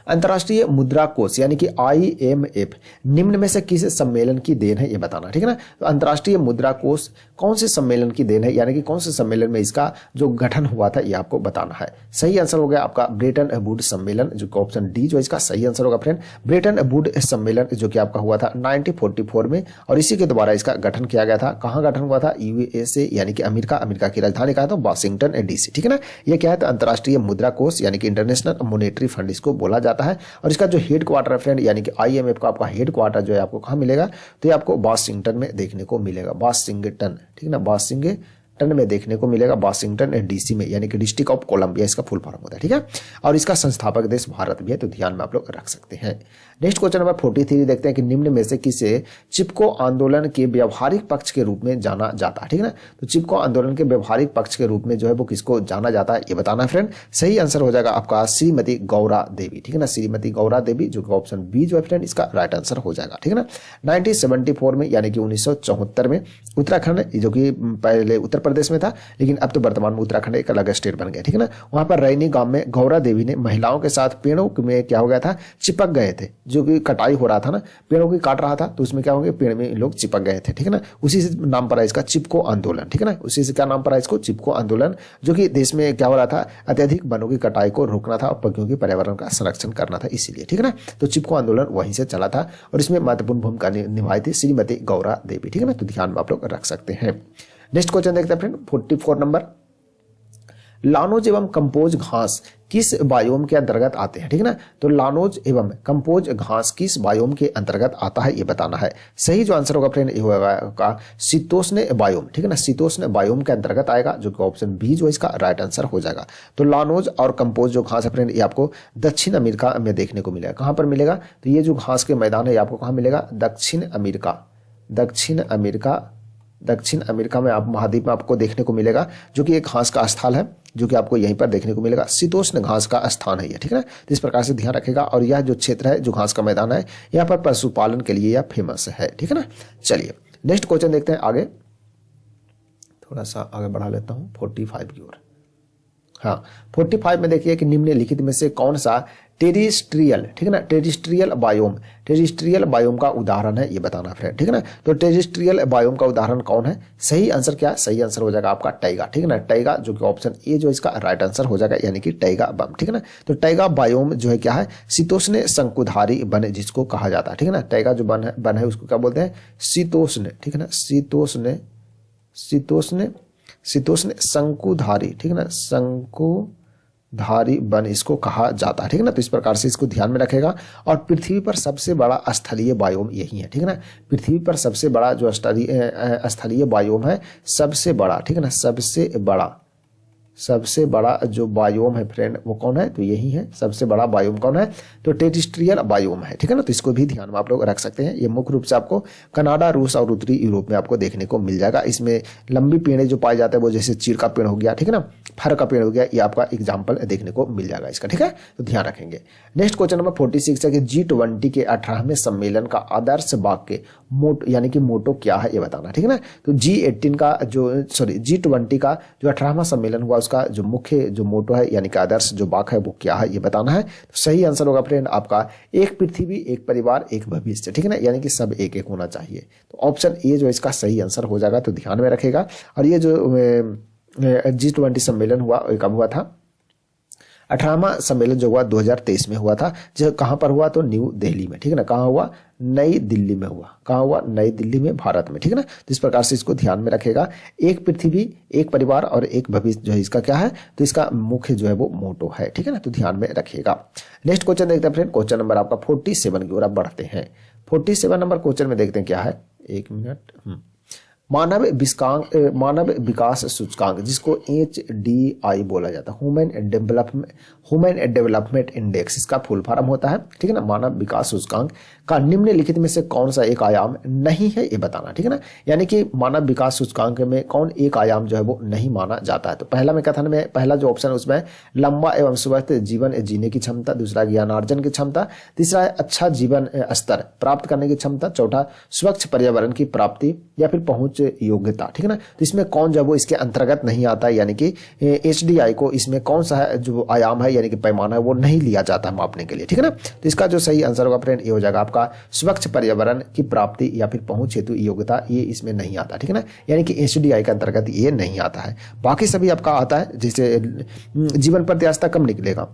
अंतर्राष्ट्रीय मुद्रा कोष यानी कि IMF निम्न में से किस सम्मेलन की देन है ये बताना, ठीक है ना। तो अंतर्राष्ट्रीय मुद्रा कोष कौन से सम्मेलन की देन है, यानी कि कौन से सम्मेलन में इसका जो गठन हुआ था ये आपको बताना है। सही आंसर हो गया आपका ब्रेटन वुड्स सम्मेलन, जो कि ऑप्शन डी जो इसका सही आंसर होगा फ्रेंड। ब्रेटन वुड्स सम्मेलन जो कि आपका हुआ था 1944 में, और इसी के द्वारा इसका गठन किया गया था। कहाँ गठन हुआ था, USA यानी कि अमेरिका की राजधानी कहा था वाशिंगटन DC, ठीक है ना। ये क्या है तो अंतर्राष्ट्रीय मुद्रा कोष यानी कि इंटरनेशनल मॉनेटरी फंड इसको बोला जाता है। और इसका जो हेड क्वार्टर है फ्रेंड यानी कि IMF का आपका हेड क्वार्टर जो है आपको कहाँ मिलेगा, तो ये आपको वाशिंगटन में देखने को मिलेगा, वाशिंगटन, ठीक है ना, वाशिंगटन में देखने को मिलेगा, वाशिंगटन DC में, यानी कि डिस्ट्रिक्ट ऑफ कोलंबिया इसका फुल फॉर्म होता है, ठीक है। और इसका संस्थापक देश भारत भी है, तो ध्यान में आप लोग रख सकते हैं। नेक्स्ट क्वेश्चन नंबर 43 देखते हैं कि निम्न में से किसे चिपको आंदोलन के व्यवहारिक पक्ष के रूप में जाना जाता है, ठीक है ना। तो चिपको आंदोलन के व्यवहारिक पक्ष के रूप में जो है वो किसको जाना जाता है ये बताना है फ्रेंड। सही आंसर हो जाएगा आपका श्रीमती गौरा देवी, ठीक है ना, श्रीमती गौरा देवी, जो कि ऑप्शन बी जो है फ्रेंड इसका राइट आंसर हो जाएगा, ठीक है ना। 1974 में यानी कि 1974 में उत्तराखंड जो कि पहले उत्तर प्रदेश में था लेकिन अब तो वर्तमान में उत्तराखंड एक अलग स्टेट बन गया, ठीक है ना। वहां पर रैनी गांव में गौरा देवी ने महिलाओं के साथ पेड़ों में क्या हो गया था चिपक गए थे, जो कि कटाई हो रहा था ना, पेड़ों की काट रहा था, तो उसमें क्या हो गया पेड़ में लोग चिपक गए थे, ठीक है ना। उसी से नाम पड़ा इसका चिपको आंदोलन, ठीक है ना, उसी से क्या नाम पड़ा इसको चिपको आंदोलन, जो कि देश में क्या हो रहा था अत्यधिक वनों की कटाई को रोकना था और पक्षियों के पर्यावरण का संरक्षण करना था इसीलिए, ठीक है ना। तो चिपको आंदोलन वहीं से चला था और इसमें महत्वपूर्ण भूमिका निभाई थी श्रीमती गौरा देवी, ठीक है ना। तो ध्यान में आप लोग रख सकते हैं। नेक्स्ट क्वेश्चन देखते हैं फ्रेंड 44 नंबर, लानोज एवं कंपोज घास किस बायोम के अंतर्गत आते हैं, ठीक है ना। तो लानोज एवं कंपोज घास किस बायोम के अंतर्गत आता है ये बताना है। सही जो आंसर होगा फ्रेंड ये होगा शीतोष्ण बायोम, ठीक है ना, शीतोष्ण बायोम के अंतर्गत आएगा, जो कि ऑप्शन बी जो इसका राइट आंसर हो जाएगा। तो लानोज और कंपोज जो घास है फ्रेंड ये आपको दक्षिण अमेरिका में देखने को मिलेगा। कहाँ पर मिलेगा, तो ये जो घास के मैदान है ये आपको कहाँ मिलेगा, दक्षिण अमेरिका में आप महाद्वीप में आपको देखने को मिलेगा, जो कि एक घास का स्थल है जो कि आपको यहीं पर देखने को मिलेगा। शीतोष्ण घास का स्थान है ये, ठीक है ना। तो इस प्रकार से ध्यान रखेगा। और यह जो क्षेत्र है जो घास का मैदान है यहाँ पर पशुपालन के लिए यह फेमस है, ठीक है ना। चलिए नेक्स्ट क्वेश्चन देखते हैं आगे, थोड़ा सा आगे बढ़ा लेता हूँ 45 की ओर। हाँ 45 में देखिए कि निम्नलिखित में से कौन सा टेरिस्ट्रियल, ठीक है ना, टेरिस्ट्रियल बायोम का उदाहरण है ये बताना फ्रेंड, ठीक है ना। तो टेरिस्ट्रियल बायोम का उदाहरण कौन है, सही आंसर क्या है, सही आंसर हो जाएगा आपका टैगा, ठीक है ना, टैगा, जो कि ऑप्शन ए जो इसका राइट आंसर हो जाएगा, यानी कि टैगा बम, ठीक है ना। तो टैगा बायोम जो है क्या है, शीतोष्ण शंकुधारी वन जिसको कहा जाता है, ठीक है ना। टैगा जो वन है उसको क्या बोलते हैं, शीतोष्ण, ठीक है ना, शीतोष्ण शंकुधारी, ठीक है ना, शंकुधारी वन इसको कहा जाता है, ठीक है ना। तो इस प्रकार से इसको ध्यान में रखेगा। और पृथ्वी पर सबसे बड़ा स्थलीय बायोम यही है, ठीक है ना। पृथ्वी पर सबसे बड़ा जो स्थलीय बायोम है, सबसे बड़ा, ठीक है ना, सबसे बड़ा जो बायोम है फ्रेंड वो कौन है, तो यही है सबसे बड़ा बायोम कौन है, तो टेरिस्ट्रियल बायोम है, ठीक है ना। तो इसको भी ध्यान में आप लोग रख सकते हैं। ये मुख्य रूप से आपको कनाडा, रूस और उत्तरी यूरोप में आपको देखने को मिल जाएगा। इसमें लंबी पेड़े जो पाए जाते हैं वो जैसे चीड़ का पेड़ हो गया, ठीक है ना, फर का पेड़ हो गया, ये आपका एग्जाम्पल देखने को मिल जाएगा इसका, ठीक है। तो ध्यान रखेंगे। नेक्स्ट क्वेश्चन नंबर 46 है कि G20 के 18वें सम्मेलन का आदर्श वाक्य मोटो यानी कि मोटो क्या है ये बताना, ठीक है ना। तो G18 का जो G20 का जो 18वां सम्मेलन हुआ उसका जो मुख्य जो मोटो है यानी कि आदर्श जो वाक है वो क्या है ये बताना है। तो सही आंसर होगा फ्रेंड आपका एक पृथ्वी, एक परिवार, एक भविष्य, ठीक है ना, यानी कि सब एक एक होना चाहिए। तो ऑप्शन ए जो इसका सही आंसर हो जाएगा, तो ध्यान में रखेगा। और ये जो G20 सम्मेलन हुआ कब हुआ था? 18वां सम्मेलन जो हुआ 2023 में हुआ था, जो कहाँ पर हुआ? तो न्यू दिल्ली में, ठीक है ना। कहाँ हुआ? नई दिल्ली में हुआ। कहाँ हुआ? नई दिल्ली में, भारत में, ठीक है ना। तो इस प्रकार से इसको ध्यान में रखेगा। एक पृथ्वी, एक परिवार और एक भविष्य जो है इसका क्या है? तो इसका मुख्य जो है वो मोटो है, ठीक है ना। तो ध्यान में रखिएगा। नेक्स्ट क्वेश्चन देखते हैं फ्रेंड, क्वेश्चन नंबर आपका 47 की ओर आप बढ़ते हैं। 47 नंबर क्वेश्चन में देखते हैं क्या है, एक मिनट। मानव विकास सूचकांक, जिसको HDI बोला जाता है, ह्यूमन डेवलपमेंट इंडेक्स, इसका फुल फॉर्म होता है, ठीक है ना। मानव विकास सूचकांक का निम्नलिखित में से कौन सा एक आयाम नहीं है ये बताना, ठीक है ना। यानी कि मानव विकास सूचकांक में कौन एक आयाम जो है वो नहीं माना जाता है। तो पहला में कथन में पहला जो ऑप्शन है उसमें लंबा एवं स्वस्थ जीवन जीने की क्षमता, दूसरा ज्ञानार्जन की क्षमता, तीसरा है अच्छा जीवन स्तर प्राप्त करने की क्षमता, चौथा स्वच्छ पर्यावरण की प्राप्ति या फिर पहुंच योग्यता, ठीक है ना। तो इसमें कौन जो वो इसके अंतर्गत नहीं आता है, यानी कि HDI को इसमें कौन सा है जो आयाम है यानी कि पैमाना है वो नहीं लिया जाता है मापने के लिए, ठीक है ना। तो इसका जो सही आंसर होगा फ्रेंड ये हो जाएगा आपका स्वच्छ पर्यावरण की प्राप्ति या फिर पहुंच हेतु योग्यता, ये इसमें नहीं आता, ठीक है ना। यानी कि HDI के अंतर्गत ये नहीं आता है। बाकी सभी आपका आता है, जैसे जीवन प्रत्याशा कम निकलेगा।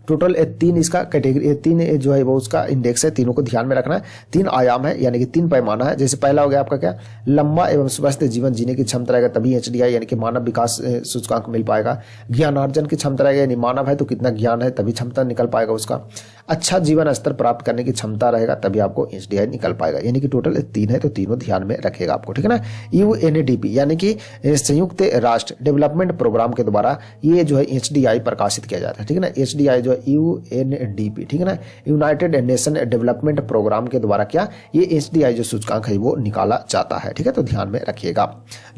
टोटल 3 इसका कैटेगरी 3 जो है वो उसका इंडेक्स है, तीनों को ध्यान में रखना है। 3 आयाम है यानी कि 3 पैमाना है। जैसे पहला हो गया आपका क्या, लंबा एवं स्वस्थ जीवन जीने की क्षमता रहेगा, तभी HDI यानी कि मानव विकास सूचकांक मिल पाएगा। ज्ञानार्जन की क्षमता रहेगा, यानी मानव है तो कितना ज्ञान है तभी क्षमता निकल पाएगा उसका। अच्छा जीवन स्तर प्राप्त करने की क्षमता रहेगा तभी आपको HDI निकल पाएगा। यानी कि टोटल 3 है, तो तीनों ध्यान में रखेगा आपको, ठीक है ना। UNDP यानी कि संयुक्त राष्ट्र डेवलपमेंट प्रोग्राम के द्वारा ये जो है HDI प्रकाशित किया जाता है, ठीक है ना। HDI जो UNDP, ठीक है ना, यूनाइटेड नेशन डेवलपमेंट प्रोग्राम के द्वारा क्या ये HDI जो सूचकांक है वो निकाला जाता है, ठीक है। तो ध्यान में रखिएगा।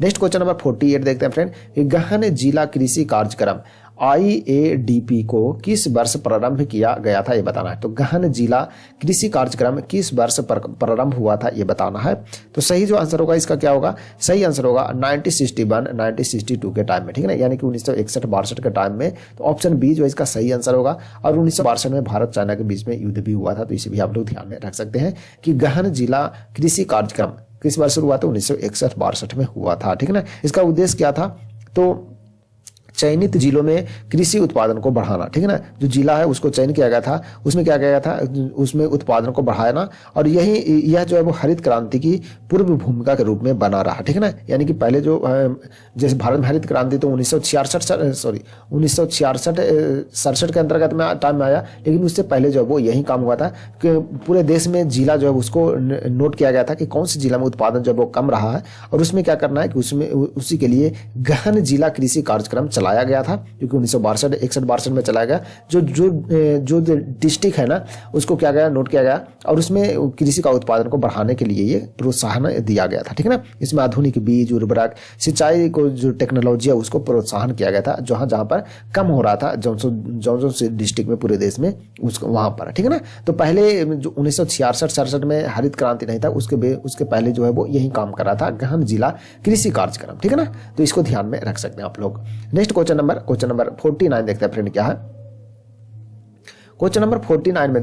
नेक्स्ट क्वेश्चन नंबर 48 देखते हैं फ्रेंड। गहन जिला कृषि कार्यक्रम IADP को किस वर्ष प्रारंभ किया गया था ये बताना है। तो गहन जिला कृषि कार्यक्रम किस वर्ष प्रारंभ हुआ था ये बताना है। तो सही जो आंसर होगा इसका क्या होगा, सही आंसर होगा 1961 1962 के टाइम में, ठीक है ना, यानी कि 1961-62 के टाइम में। तो ऑप्शन बी जो है इसका सही आंसर होगा। और 1962 में भारत चाइना के बीच में युद्ध भी हुआ था, तो इसे भी आप लोग ध्यान में रख सकते हैं कि गहन जिला कृषि कार्यक्रम किस वर्ष हुआ था, 1961-62 में हुआ था, ठीक है ना। इसका उद्देश्य क्या था, तो चयनित जिलों में कृषि उत्पादन को बढ़ाना, ठीक है ना। जो जिला है उसको चयन किया गया था, उसमें क्या किया गया था, उसमें उत्पादन को बढ़ाना, और यह जो है वो हरित क्रांति की पूर्व भूमिका के रूप में बना रहा, ठीक है ना। यानी कि पहले जो जैसे भारत में हरित क्रांति तो 1966 के अंतर्गत में टाइम में आया, लेकिन उससे पहले जो है वो यही काम हुआ था कि पूरे देश में जिला जो है उसको नोट किया गया था कि कौन से जिला में उत्पादन जो है वो कम रहा है, और उसमें क्या करना है कि उसमें उसी के लिए गहन जिला कृषि कार्यक्रम चलाया गया था, क्योंकि 1962 में चलाया गया। जो डिस्ट्रिक्ट है ना उसको क्या गया, नोट किया गया, और उसमें कृषि का उत्पादन को बढ़ाने के लिए ये प्रोत्साहन दिया गया था, ठीक है ना। इसमें आधुनिक बीज, उर्वरक, सिंचाई को जो टेक्नोलॉजी है उसको प्रोत्साहन किया गया था, जहां पर कम हो रहा था जौन से डिस्ट्रिक्ट में पूरे देश में उसको वहां पर, ठीक है ना। तो पहले जो 1966-67 में हरित क्रांति नहीं था, उसके पहले जो है वो यही काम कर रहा था, गहन जिला कृषि कार्यक्रम, ठीक है ना। तो इसको ध्यान में रख सकते हैं आप लोग। नेक्स्ट क्वेश्चन नंबर 49 देखते हैं फ्रेंड क्या है। क्वेश्चन नंबर 49 में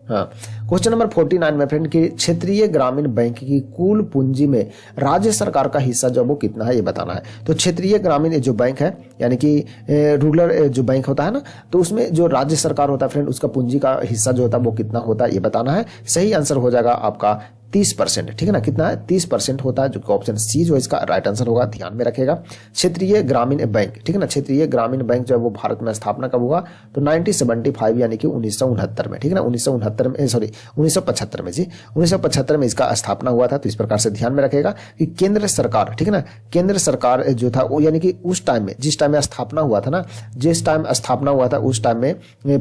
क्वेश्चन नंबर 49 में फ्रेंड कि क्षेत्रीय ग्रामीण बैंक की कुल पूंजी में राज्य सरकार का हिस्सा जो वो कितना है ये बताना है। तो क्षेत्रीय ग्रामीण जो बैंक है यानी कि रूरल जो बैंक होता है ना, तो उसमें जो राज्य सरकार होता है फ्रेंड उसका पूंजी का हिस्सा जो होता है वो कितना होता है ये बताना है। सही आंसर हो जाएगा आपका 30%, ठीक है ना। कितना है, 30% होता है, जो कि ऑप्शन सी जो इसका राइट आंसर होगा, ध्यान में रखेगा। क्षेत्रीय ग्रामीण बैंक, ठीक है ना, क्षेत्रीय ग्रामीण बैंक जो है वो भारत में स्थापना कब हुआ, तो 1975 यानी कि 1969 में, ठीक है ना, 1975 में जी, 1975 में इसका स्थापना हुआ था। तो इस प्रकार से ध्यान में रखेगा कि केंद्र सरकार, ठीक है ना, केंद्र सरकार जो था वो यानी कि उस टाइम में जिस टाइम में स्थापना हुआ था ना, जिस टाइम स्थापना हुआ था उस टाइम में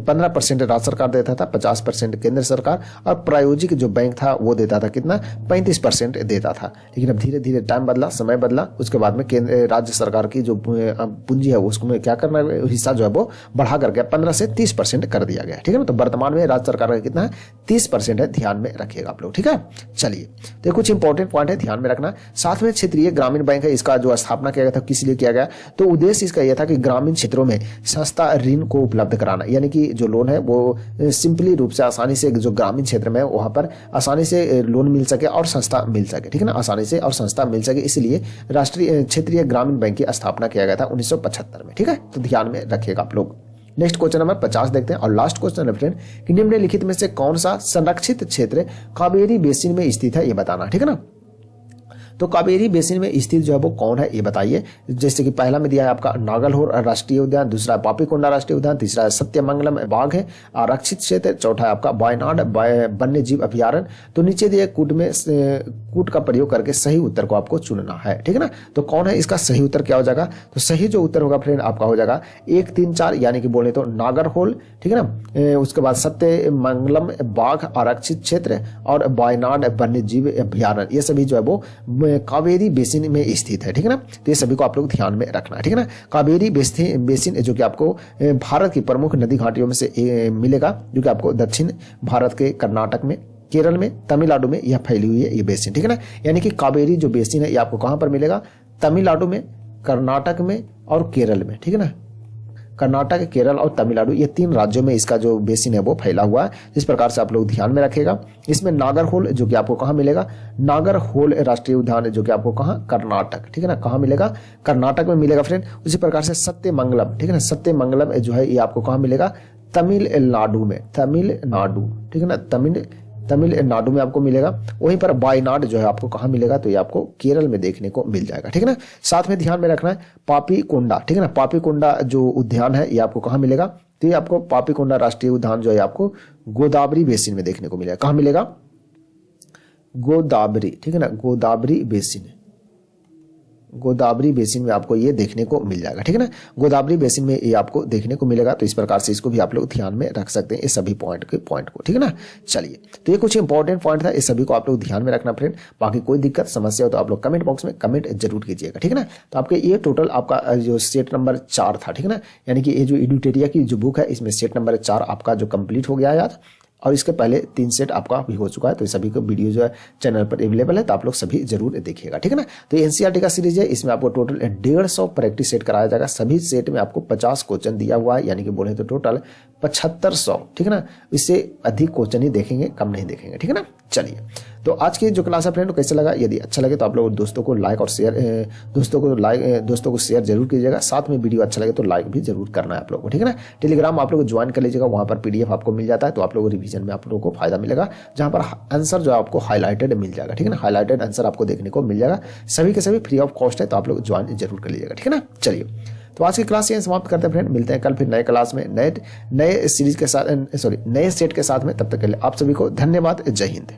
15% राज्य सरकार देता था, 50% केंद्र सरकार, और प्रायोजिक जो बैंक था वो देता था कितना 35% देता था। लेकिन अब धीरे धीरे टाइम बदला, समय बदला, उसके बाद में केंद्र राज्य सरकार की जो पूंजी है उसको में क्या करना है, हिस्सा जो है वो बढ़ा करके 15 से 30% कर दिया गया है। ठीक है ना, तो वर्तमान में राज्य सरकार का कितना है 30% है, ध्यान में रखिएगा आप लोग। ठीक है, चलिए तो कुछ इंपॉर्टेंट पॉइंट है ध्यान में रखना। साथ में क्षेत्रीय ग्रामीण बैंक है, इसका जो स्थापना किया गया था किस लिए किया गया, तो उद्देश्य इसका यह था कि ग्रामीण क्षेत्रों में सस्ता ऋण को उपलब्ध कराना, यानी कि जो लोन है वो सिंपली रूप से आसानी से जो ग्रामीण क्षेत्र में है वहां पर आसानी से लोन मिल सके और सस्ता मिल सके। ठीक है ना, आसानी से और सस्ता मिल सके, इसलिए राष्ट्रीय क्षेत्रीय ग्रामीण बैंक की स्थापना किया गया था 1975 में। ठीक है, तो ध्यान में रखिएगा आप लोग। नेक्स्ट क्वेश्चन नंबर 50 देखते हैं और लास्ट क्वेश्चन है फ्रेंड कि निम्नलिखित में से कौन सा संरक्षित क्षेत्र कावेरी बेसिन में स्थित है, ये बताना। ठीक है ना, तो कावेरी बेसिन में स्थित जो है वो कौन है ये बताइए। जैसे कि पहला में दिया है आपका नागरहोल राष्ट्रीय उद्यान, दूसरा पापीकोंडा राष्ट्रीय उद्यान, तीसरा सत्यमंगलम बाघ है आरक्षित क्षेत्र, चौथा है आपका वायनाड वन्य जीव अभ्यारण्य। तो नीचे दिए कूट का प्रयोग करके सही उत्तर को आपको चुनना है। ठीक है ना, तो कौन है इसका सही उत्तर क्या हो जाएगा, तो सही जो उत्तर होगा फ्रेंड आपका हो जाएगा 1, 3, 4, यानी कि बोले तो नागरहोल। ठीक है ना, उसके बाद सत्यमंगलम बाघ आरक्षित क्षेत्र और वायनाड वन्य जीव अभ्यारण्य, ये सभी जो है वो कावेरी बेसिन में स्थित है। ठीक है ना, तो ये सभी को आप लोग ध्यान में रखना है। ठीक है ना, कावेरी बेसिन जो कि आपको भारत की प्रमुख नदी घाटियों में से मिलेगा, जो कि आपको दक्षिण भारत के कर्नाटक में, केरल में, तमिलनाडु में यह फैली हुई है ये बेसिन। ठीक है ना, यानी कि कावेरी जो बेसिन है ये आपको कहां पर मिलेगा, तमिलनाडु में, कर्नाटक में और केरल में। ठीक है ना, कर्नाटक, केरल और तमिलनाडु, ये 3 राज्यों में इसका जो बेसिन है वो फैला हुआ है। इस प्रकार से आप लोग ध्यान में रखेगा। इसमें नागरहोल जो कि आपको कहाँ मिलेगा, नागरहोल राष्ट्रीय उद्यान जो कि आपको कहाँ, कर्नाटक। ठीक है ना, कहाँ मिलेगा, कर्नाटक में मिलेगा फ्रेंड। उसी प्रकार से सत्यमंगलम, ठीक है ना, सत्यमंगलम जो है ये आपको कहाँ मिलेगा, तमिलनाडु में, तमिलनाडु। ठीक है ना, तमिलनाडु में आपको मिलेगा। वहीं पर वायनाड जो है आपको कहाँ मिलेगा, तो ये आपको केरल में देखने को मिल जाएगा। ठीक है ना, साथ में ध्यान में रखना है पापीकोंडा। ठीक है ना, पापीकोंडा जो उद्यान है ये आपको कहाँ मिलेगा, तो ये आपको पापीकोंडा राष्ट्रीय उद्यान जो है आपको गोदावरी बेसिन में देखने को मिलेगा। कहाँ मिलेगा, गोदावरी। ठीक है ना, गोदावरी बेसिन, गोदावरी बेसिन में आपको ये देखने को मिल जाएगा। ठीक है ना, गोदावरी बेसिन में ये आपको देखने को मिलेगा। तो इस प्रकार से इसको भी आप लोग ध्यान में रख सकते हैं, ये सभी पॉइंट को। ठीक है ना, चलिए तो ये कुछ इंपॉर्टेंट पॉइंट था, इस सभी को आप लोग ध्यान में रखना फ्रेंड। बाकी कोई दिक्कत समस्या हो तो आप लोग कमेंट बॉक्स में कमेंट जरूर कीजिएगा। ठीक है ना, तो आपके ये टोटल आपका जो सेट नंबर 4 था। ठीक है ना, यानी कि ये जो एडुटेरिया की जो बुक है इसमें सेट नंबर 4 आपका जो कंप्लीट हो गया है याद, और इसके पहले 3 सेट आपका भी हो चुका है। तो सभी को वीडियो जो है चैनल पर अवेलेबल है, तो आप लोग सभी जरूर देखिएगा। ठीक है ना, तो एनसीईआरटी का सीरीज है, इसमें आपको टोटल 150 प्रैक्टिस सेट कराया जाएगा। सभी सेट में आपको 50 क्वेश्चन दिया हुआ है, यानी कि बोले तो टोटल 7500। ठीक है ना, इससे अधिक क्वेश्चन ही देखेंगे, कम नहीं देखेंगे। ठीक है ना, चलिए तो आज की जो क्लास है फ्रेंड कैसा लगा, यदि अच्छा लगे तो आप लोग दोस्तों को लाइक और शेयर, दोस्तों को शेयर जरूर कीजिएगा। साथ में वीडियो अच्छा लगे तो लाइक भी जरूर करना है आप लोगों को। ठीक है ना, टेलीग्राम आप लोग ज्वाइन कर लीजिएगा, वहां पर पीडीएफ आपको मिल जाता है, तो आप लोगों को रिवीजन में आप लोगों को फायदा मिलेगा, जहां पर आंसर जो आपको हाईलाइटेड मिल जाएगा। ठीक है ना, हाईलाइटेड आंसर आपको देखने को मिल जाएगा, सभी के सभी फ्री ऑफ कॉस्ट है, तो आप लोग ज्वाइन जरूर कर लीजिएगा। ठीक है ना, चलिए तो आज की क्लास यहीं समाप्त करते हैं फ्रेंड, मिलते हैं कल फिर नए क्लास में नए सीरीज के साथ, नए सेट के साथ में। तब तक के लिए आप सभी को धन्यवाद, जय हिंद।